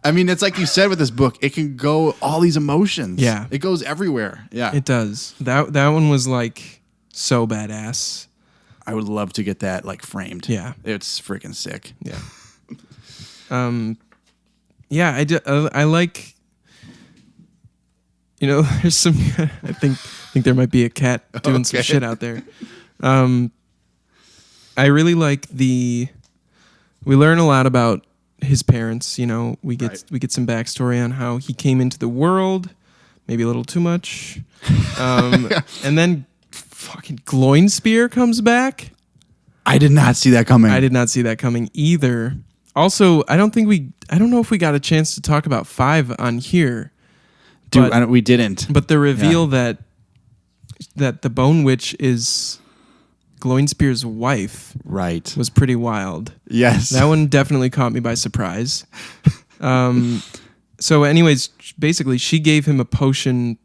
I mean, it's like you said with this book, it can go all these emotions. Yeah. It goes everywhere. Yeah. It does. That one was like so badass. I would love to get that like framed. Yeah. It's freaking sick. Yeah. Yeah, I like, there's some, I think there might be a cat doing some shit out there. I really like we learn a lot about his parents, we get some backstory on how he came into the world, maybe a little too much. And then fucking Gloinspear comes back. I did not see that coming. I did not see that coming either. Also, I don't know if we got a chance to talk about 5 on here. Dude, we didn't. But the reveal that the Bone Witch is Gloinspear's wife, right, was pretty wild. Yes. That one definitely caught me by surprise. So anyways, basically she gave him a potion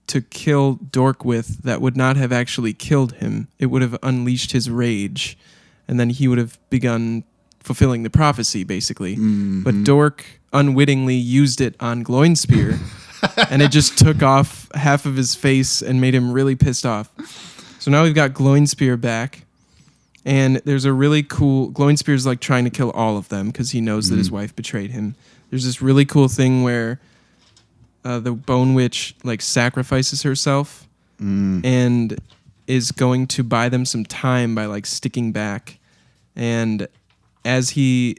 to kill Dork with that would not have actually killed him. It would have unleashed his rage, and then he would have begun fulfilling the prophecy, basically. Mm-hmm. But Dork unwittingly used it on Gloinspear, and it just took off half of his face and made him really pissed off. So now we've got Gloinspear back, and there's a really cool... Gloinspear's like trying to kill all of them because he knows that his wife betrayed him. There's this really cool thing where the Bone Witch like sacrifices herself and is going to buy them some time by like sticking back. And as he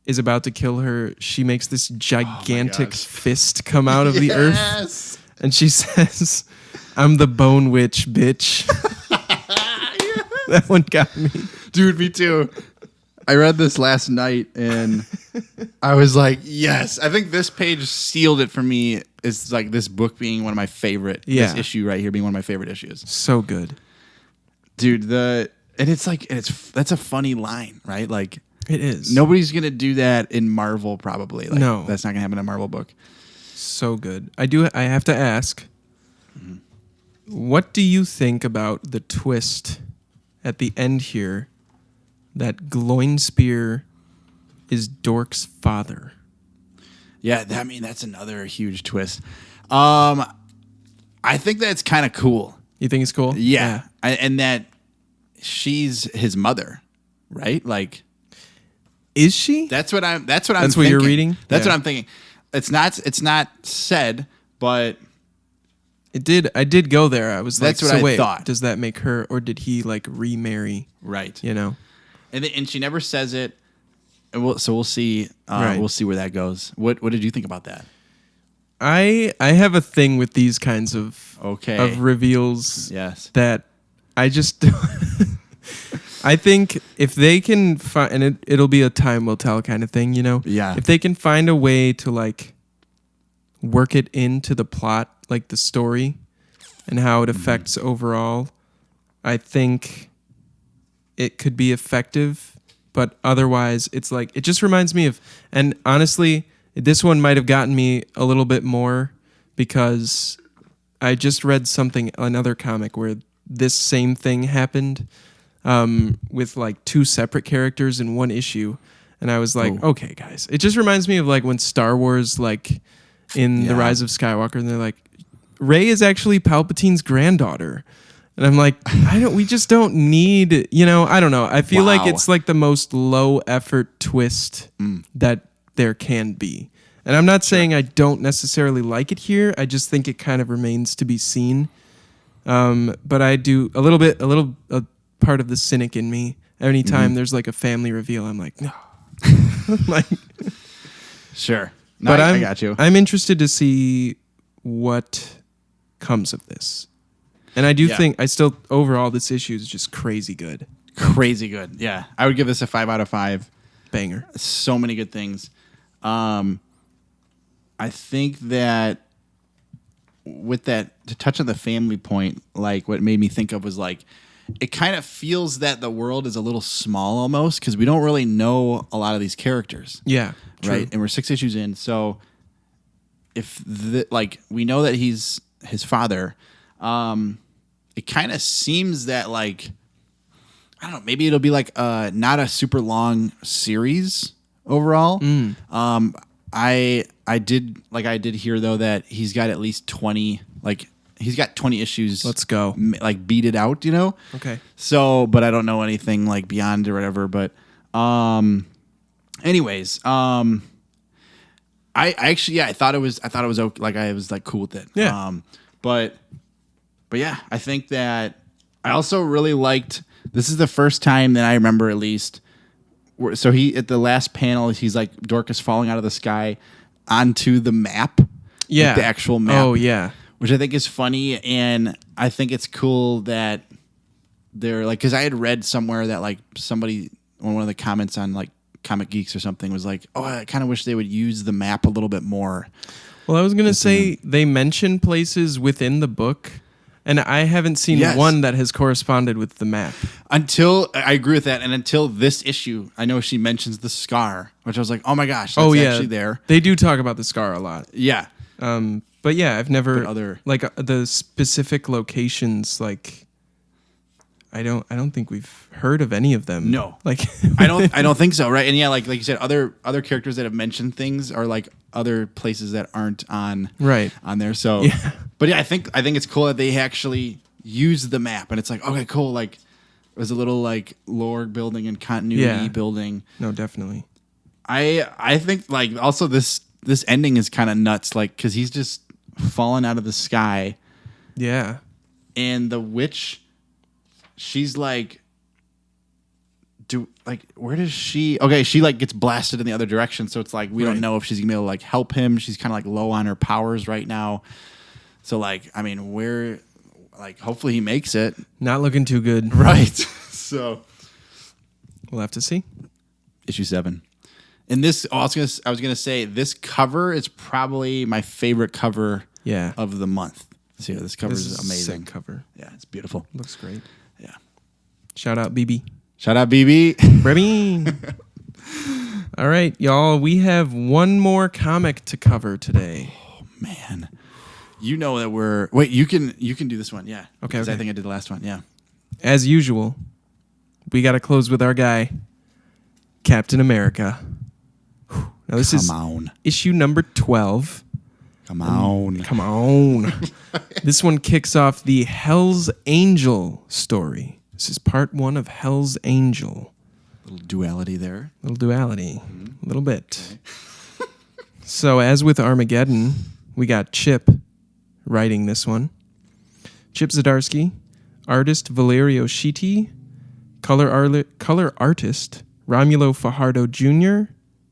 is about to kill her, she makes this gigantic fist come out of the earth. And she says, "I'm the Bone Witch, bitch." That one got me. Dude, me too. I read this last night and I was like, yes. I think this page sealed it for me. It's like this book being one of my favorite. Yeah. This issue right here being one of my favorite issues. So good. Dude, that's a funny line, right? Like, it is. Nobody's going to do that in Marvel, probably. Like, no. That's not going to happen in a Marvel book. So good. I have to ask, what do you think about the twist at the end here that Gloinspear is Dork's father? Yeah, that's another huge twist. I think that's kind of cool. You think it's cool? Yeah. And that she's his mother, right? Like, is she? That's what I'm That's thinking. what you're reading? That's what I'm thinking. It's not said, but I did go there. I was that's like, what so I wait, thought. Does that make her, or did he like remarry? Right. And she never says it. And we'll see. Right. We'll see where that goes. What did you think about that? I have a thing with these kinds of reveals. Yes. That I just I think if they can find, and it'll be a time will tell kind of thing, Yeah. If they can find a way to like work it into the plot, like the story and how it affects overall, I think it could be effective. But otherwise, it's like, it just reminds me of, and honestly, this one might have gotten me a little bit more because I just read another comic where this same thing happened with like 2 separate characters in one issue. And I was like, okay, guys. It just reminds me of like when Star Wars, like in The Rise of Skywalker, and they're like, Rey is actually Palpatine's granddaughter. And I'm like, we just don't need, I don't know. I feel like it's like the most low effort twist that there can be. And I'm not saying I don't necessarily like it here. I just think it kind of remains to be seen. But I do a part of the cynic in me. Anytime there's like a family reveal, I'm like, no. Like, sure. No, but I got you. I'm interested to see what comes of this. And I do think overall this issue is just crazy good. Crazy good. Yeah. I would give this a 5 out of 5. Banger. So many good things. I think that with that, to touch on the family point, like what made me think of was like, it kind of feels that the world is a little small almost because we don't really know a lot of these characters. Yeah. True. Right. And we're 6 issues in. So if we know that he's his father, it kind of seems that like, I don't know, maybe it'll be like not a super long series overall. I did hear though that he's got at least 20, like he's got 20 issues. Let's go. Like beat it out, Okay. So, but I don't know anything like beyond or whatever, but anyways, I thought it was okay. Like I was like cool with it. Yeah. But yeah, I think that I also really liked, this is the first time that I remember at least. So he, at the last panel, he's like Dorcas falling out of the sky onto the map. Yeah. Like the actual map. Oh, yeah. Which I think is funny. And I think it's cool that they're like, because I had read somewhere that like somebody, one of the comments on like Comic Geeks or something was like, oh, I kind of wish they would use the map a little bit more. Well, I was going to say they mention places within the book, and I haven't seen one that has corresponded with the map. Until, I agree with that, and until this issue, I know she mentions the scar, which I was like, oh my gosh, that's actually there. They do talk about the scar a lot. Yeah. But yeah, I've never, the specific locations, like, I don't think we've heard of any of them. No, like I don't think so. Right, and yeah, like you said, other characters that have mentioned things are like other places that aren't on there. So, yeah. But yeah, I think it's cool that they actually use the map, and it's like okay, cool. Like there's a little like lore building and continuity building. No, definitely. I think like also this ending is kind of nuts, like because he's just fallen out of the sky. Yeah, and the witch. She's like, where does she? Okay, she like gets blasted in the other direction, so it's like we don't know if she's gonna be able to like help him. She's kind of like low on her powers right now, so like I mean, hopefully he makes it. Not looking too good, right? So we'll have to see. Issue 7, and this. I was gonna say this cover is probably my favorite cover. Of the month. So yeah, this cover is amazing. Sick cover. Yeah, it's beautiful. Looks great. Yeah. Shout out BB. Shout out BB. All right, y'all. We have one more comic to cover today. Oh man. You know that we're wait, you can do this one, yeah. Okay. I think I did the last one, yeah. As usual, we gotta close with our guy, Captain America. Now this is issue number 12. Come on. This one kicks off the Hell's Angel story. This is part 1 of Hell's Angel. Little duality there. A little bit. So as with Armageddon, we got Chip writing this one. Chip Zdarsky, artist Valerio Schiti, color artist Romulo Fajardo Jr.,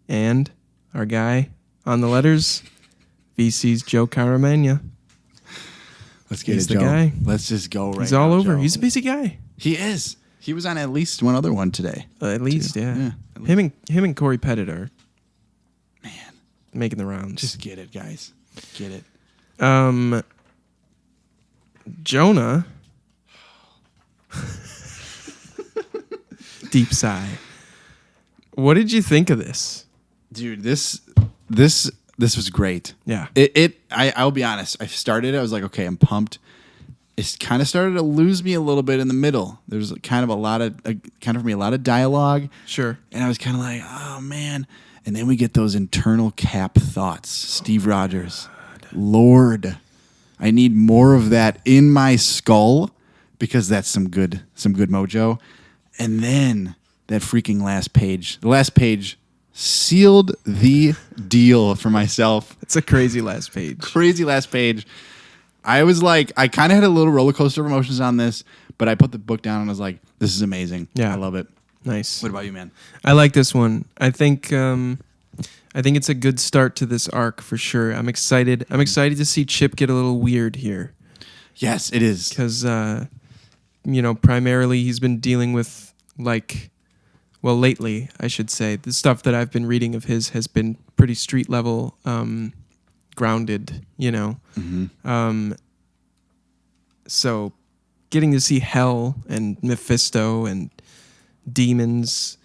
and our guy on the letters, VC's Joe Caramagna. Let's get He's it, the Joe. guy. Let's just go right now, He's all over. Joe. He's a busy guy. He is. He was on at least one other one today. At least, yeah. At Him and Corey Pettit are man making the rounds. Just get it, guys. Get it. Jonah. Deep sigh. What did you think of this? Dude, this was great. Yeah. I'll be honest. I started it. I was like, okay, I'm pumped. It kind of started to lose me a little bit in the middle. There's kind of a lot of dialogue. Sure. And I was kind of like, oh man. And then we get those internal Cap thoughts. Steve Rogers, Lord, I need more of that in my skull because that's some good mojo. And then that freaking last page. The last page sealed the deal for myself. It's a crazy last page. Crazy last page. I was like, I kind of had a little roller coaster of emotions on this, but I put the book down and I was like, this is amazing. Yeah. I love it. Nice. What about you, man? I like this one. I think it's a good start to this arc for sure. I'm excited. I'm excited to see Chip get a little weird here. Yes, it is. Because, primarily he's been dealing with, lately, I should say, the stuff that I've been reading of his has been pretty street level, grounded, Mm-hmm. So getting to see Hell and Mephisto and demons,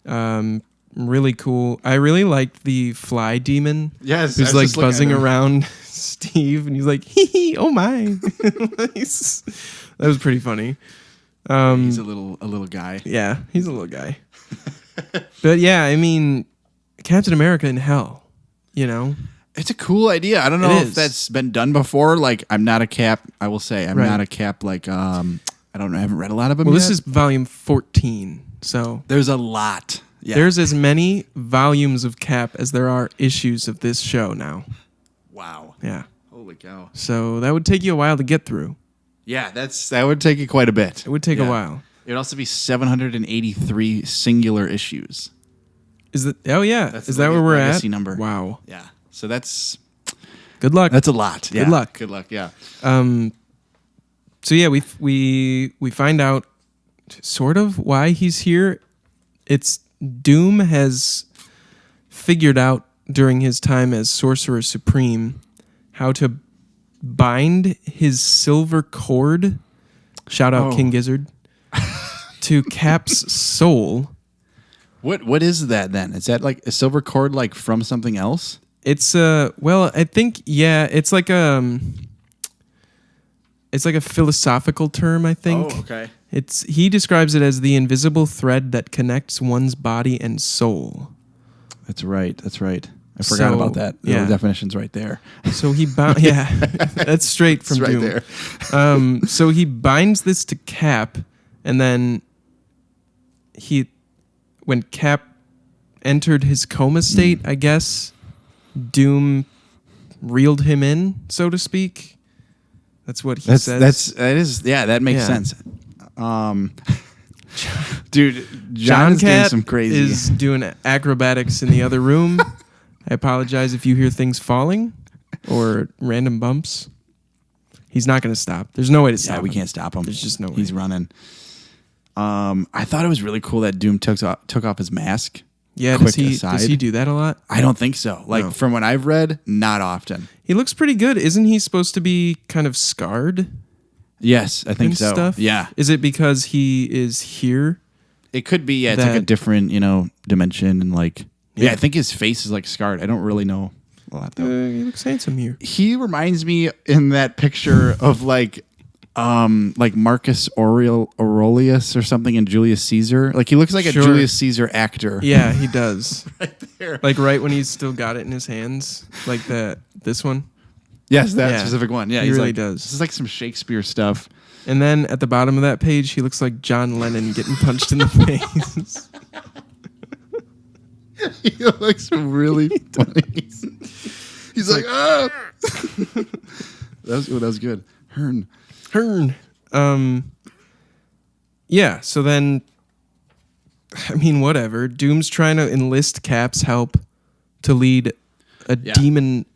really cool. I really liked the fly demon. Yes, who's like buzzing around Steve, and he's like, hee hee, oh my. That was pretty funny. He's a little guy. Yeah, he's a little guy. But yeah, I mean, Captain America in Hell, It's a cool idea. I don't know if that's been done before. Like, I'm not a Cap. I will say I'm not a Cap. Like, I don't know. I haven't read a lot of them. Well, yet. this is volume 14, so there's a lot. Yeah. There's as many volumes of Cap as there are issues of this show now. Wow. Yeah. Holy cow. So that would take you a while to get through. Yeah, that would take you quite a bit. It would take a while. It would also be 783 singular issues. Is that? Oh yeah. Is that where we're at? Number. Wow. Yeah. So that's good luck. That's a lot. Yeah. Good luck. Good luck. Yeah. So yeah, we find out sort of why he's here. It's Doom has figured out during his time as Sorcerer Supreme how to bind his silver cord, shout out King Gizzard, to Cap's soul. What is that then? Is that like a silver cord like from something else? It's I think it's like a philosophical term, I think. Oh, okay. He describes it as the invisible thread that connects one's body and soul. That's right. I forgot about that. The definition's right there. So he bound. Yeah, that's straight from right Doom. There. So he binds this to Cap, and then when Cap entered his coma state, I guess Doom reeled him in, so to speak. That's what he says. That makes sense. Dude, John is doing some crazy. Is doing acrobatics in the other room. I apologize if you hear things falling or random bumps. He's not going to stop. There's no way to stop him. We can't stop him. There's just no way. He's running. I thought it was really cool that Doom took off his mask. Yeah, does he do that a lot? I don't think so. Like, from what I've read, not often. He looks pretty good. Isn't he supposed to be kind of scarred? Yes, I think so. Stuff? Yeah. Is it because he is here? It could be, it's like a different, dimension and like... Yeah, I think his face is like scarred. I don't really know a lot though. He looks handsome here. He reminds me in that picture of like Marcus Aurelius or something in Julius Caesar. Like he looks like a Julius Caesar actor. Yeah, he does. Right there. Like right when he's still got it in his hands, like this one. Yes, that specific one. Yeah, he really like, does. This is like some Shakespeare stuff. And then at the bottom of that page, he looks like John Lennon getting punched in the face. He looks really funny. He's like, oh. that was good. Hearn. Yeah, so then, I mean, whatever. Doom's trying to enlist Cap's help to lead a demon,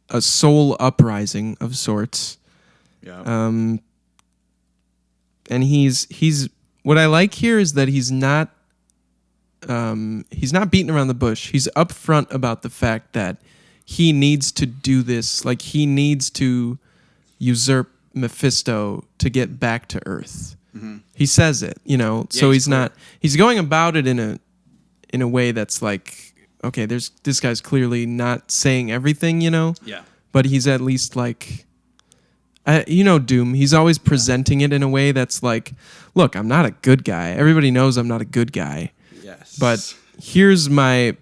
a soul uprising of sorts. Yeah. And he's what I like here is that he's not beating around the bush. He's upfront about the fact that he needs to do this. Like he needs to usurp Mephisto to get back to Earth. Mm-hmm. He says it, so he's not. He's going about it in a way that's like, okay, this guy's clearly not saying everything, Yeah. But he's at least like, Doom. He's always presenting it in a way that's like, look, I'm not a good guy. Everybody knows I'm not a good guy. Yes. But here's my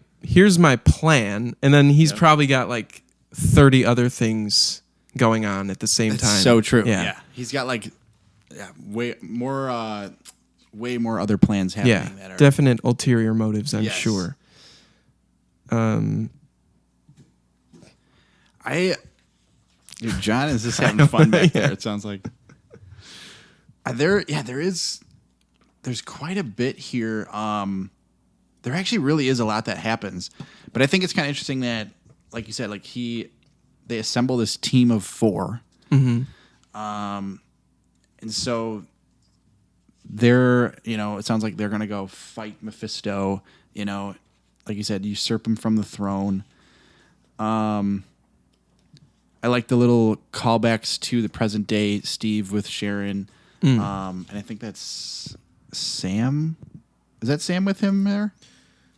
plan, and then he's probably got like 30 other things going on at the same time. So true. Yeah. He's got like Yeah, way more other plans happening. Yeah, that are definite ulterior motives, I'm Yes. sure. Dude, John is just having fun back Yeah. there. It sounds like there's quite a bit here. There actually really is a lot that happens, but I think it's kind of interesting that, like you said, like they assemble this team of 4, and so they're, it sounds like they're gonna go fight Mephisto. Like you said, usurp him from the throne. I like the little callbacks to the present day Steve with Sharon, and I think that's Sam. Is that Sam with him there?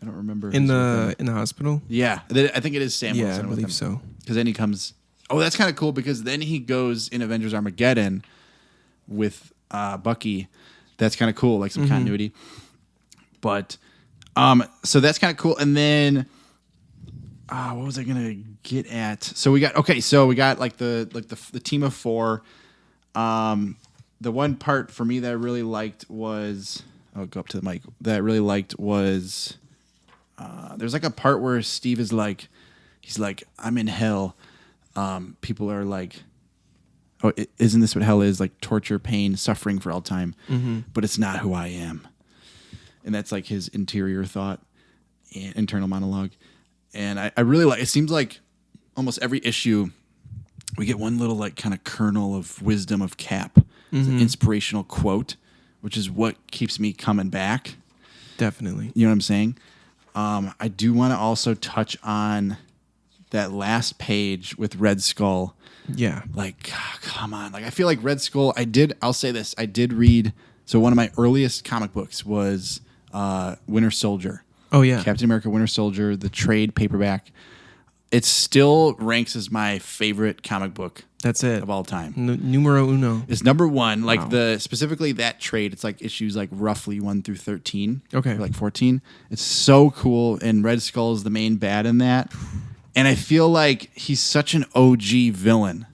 I don't remember. In the hospital? Yeah, I think it is Sam Yeah, Wilson I with believe him. so. Because then he comes. Oh, that's kind of cool because then he goes in Avengers Armageddon with Bucky. That's kind of cool, like some continuity. But so that's kind of cool. And then what was I gonna get at? So we got like the team of 4. The one part for me that I really liked was go up to the mic. That I really liked was there's like a part where Steve is like, he's like, I'm in hell. People are like, oh, isn't this what hell is? Like torture, pain, suffering for all time. But it's not who I am. And that's like his interior thought and internal monologue. And I really like, it seems like almost every issue we get one little like kind of kernel of wisdom of Cap. It's an inspirational quote, which is what keeps me coming back. Definitely. You know what I'm saying? I do want to also touch on that last page with Red Skull. Yeah. Like, come on. Like, I feel like Red Skull, I'll say this. I did read, so one of my earliest comic books was Winter Soldier. Oh, yeah. Captain America Winter Soldier, the trade paperback. It still ranks as my favorite comic book. That's it. Of all time. Numero uno. It's number 1. Like Wow. specifically that trade, it's like issues like roughly 1 through 13. Okay. Or like 14. It's so cool. And Red Skull is the main bad in that. And I feel like he's such an OG villain.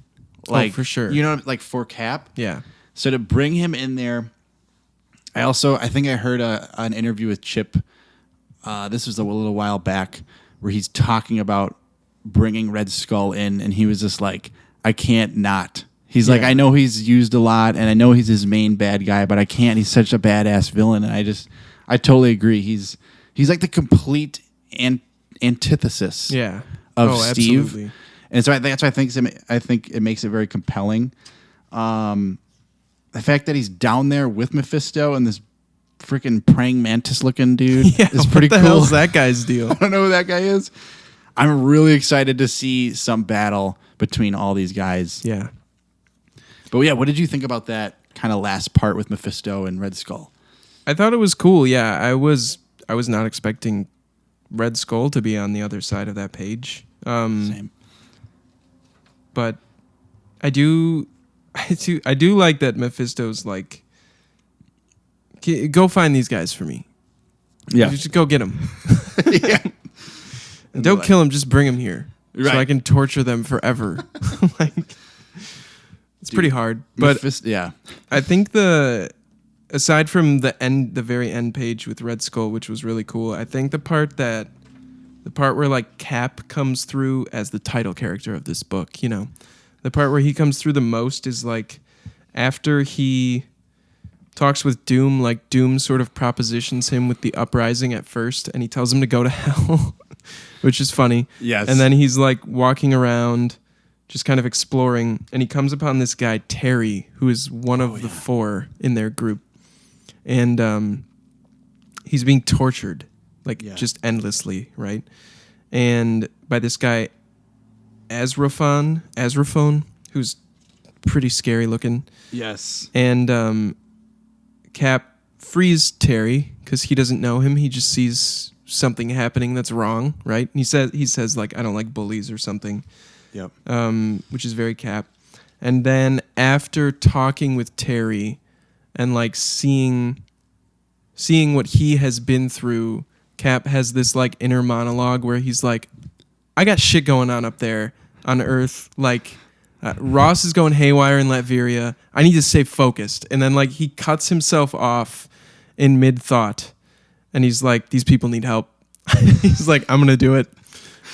Like, for sure. You know, like for Cap. Yeah. So to bring him in there, I think I heard an interview with Chip. This was a little while back where he's talking about bringing Red Skull in, and he was just like, I can't not. He's like, I know he's used a lot, and I know he's his main bad guy, but I can't. He's such a badass villain, and I totally agree. He's like the complete antithesis. Yeah. Of Steve. Absolutely. And so that's why I think it makes it very compelling. The fact that he's down there with Mephisto and this freaking praying mantis looking dude is pretty cool. What the hell's that guy's deal? I don't know who that guy is. I'm really excited to see some battle between all these guys. Yeah. But yeah, what did you think about that kind of last part with Mephisto and Red Skull? I thought it was cool. Yeah, I was not expecting Red Skull to be on the other side of that page. Same. But I do like that Mephisto's like, go find these guys for me. Yeah. Just go get them. Yeah. And don't kill them. Just bring them here, so Right. I can torture them forever. Like, it's pretty hard. But yeah. I think aside from the very end page with Red Skull, which was really cool, I think the part where like Cap comes through as the title character of this book, the part where he comes through the most is like after he talks with Doom, like Doom sort of propositions him with the uprising at first, and he tells him to go to hell, which is funny. Yes. And then he's like walking around, just kind of exploring, and he comes upon this guy, Terry, who is one of the 4 in their group. And he's being tortured, just endlessly, right? And by this guy, Azraphone, who's pretty scary looking. Yes. And Cap frees Terry because he doesn't know him. He just sees something happening that's wrong, right? And he says like, I don't like bullies or something. Yep. Which is very Cap. And then after talking with Terry and like seeing what he has been through, Cap has this like inner monologue where he's like, I got shit going on up there on Earth. Like, Ross is going haywire in Latveria. I need to stay focused. And then like he cuts himself off in mid-thought. And he's like, these people need help. He's like, I'm going to do it.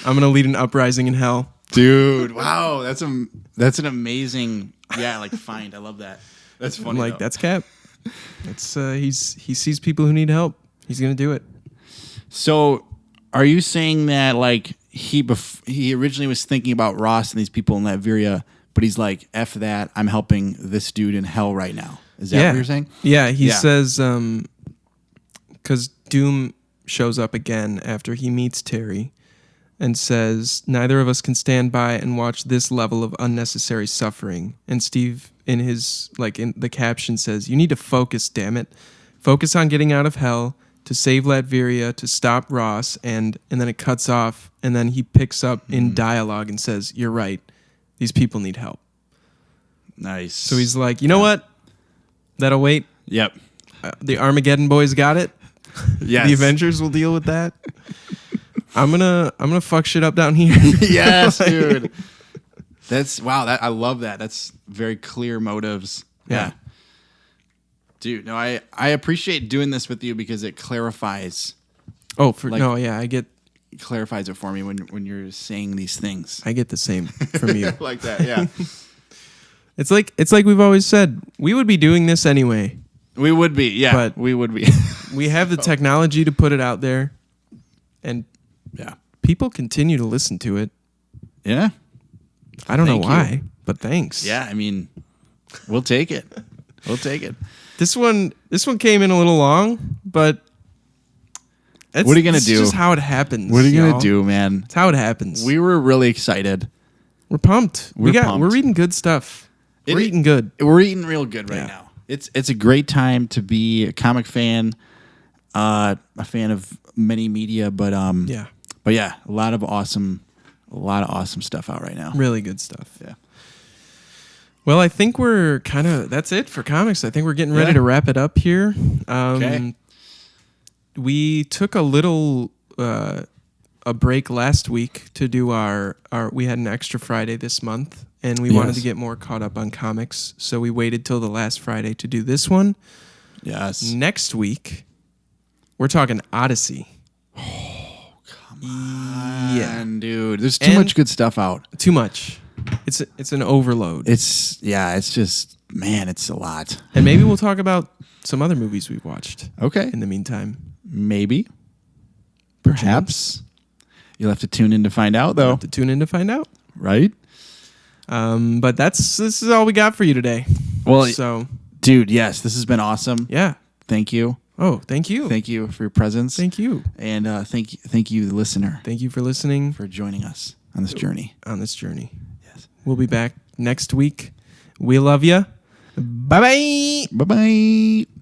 I'm going to lead an uprising in hell. Dude, wow. That's an amazing, find. I love that. That's funny. I'm like, that's Cap. It's he sees people who need help. He's going to do it. So are you saying that like he originally was thinking about Ross and these people in Latveria, but he's like, F that, I'm helping this dude in hell right now. Is that what you're saying? Yeah, he says, because Doom shows up again after he meets Terry and says, neither of us can stand by and watch this level of unnecessary suffering. And Steve, in his, in the caption says, you need to focus, damn it. Focus on getting out of hell, to save Latveria, to stop Ross, and then it cuts off, and then he picks up in dialogue and says, you're right, these people need help. Nice. So he's like, you know what? That'll wait. Yep. The Armageddon boys got it. Yes. The Avengers will deal with that. I'm gonna fuck shit up down here. Yes, dude. That's wow. I love that. That's very clear motives. Yeah. Dude, no, I appreciate doing this with you because it clarifies. Oh, I get. It clarifies it for me when you're saying these things. I get the same from you. Like that, yeah. It's like we've always said, we would be doing this anyway. We would be, yeah. But we would be. We have the technology to put it out there, and people continue to listen to it. Yeah. I don't know why, but thanks. Yeah, I mean, we'll take it. We'll take it. This one came in a little long, but what are you gonna do? It's just how it happens. What are you gonna do, man? It's how it happens. We were really excited. We're pumped. We're reading good stuff. We're eating good. We're eating real good right now. It's a great time to be a comic fan, a fan of many media, but a lot of awesome stuff out right now. Really good stuff. Yeah. Well, I think we're that's it for comics. I think we're getting ready to wrap it up here. Okay. We took a little a break last week to do our we had an extra Friday this month, and we wanted to get more caught up on comics, so we waited till the last Friday to do this one. Yes. Next week, we're talking Odyssey. Oh, come on, dude. There's too much good stuff out. Too much. It's an overload. It's just, man, it's a lot. And maybe we'll talk about some other movies we've watched. Okay. In the meantime. Maybe. Perhaps. You'll have to tune in to find out, though. Right? But this is all we got for you today. Well, dude, yes, this has been awesome. Yeah. Thank you. Oh, thank you. Thank you for your presence. Thank you. And thank you, the listener. Thank you for listening. For joining us on this journey. Yes. We'll be back next week. We love you. Bye-bye. Bye-bye.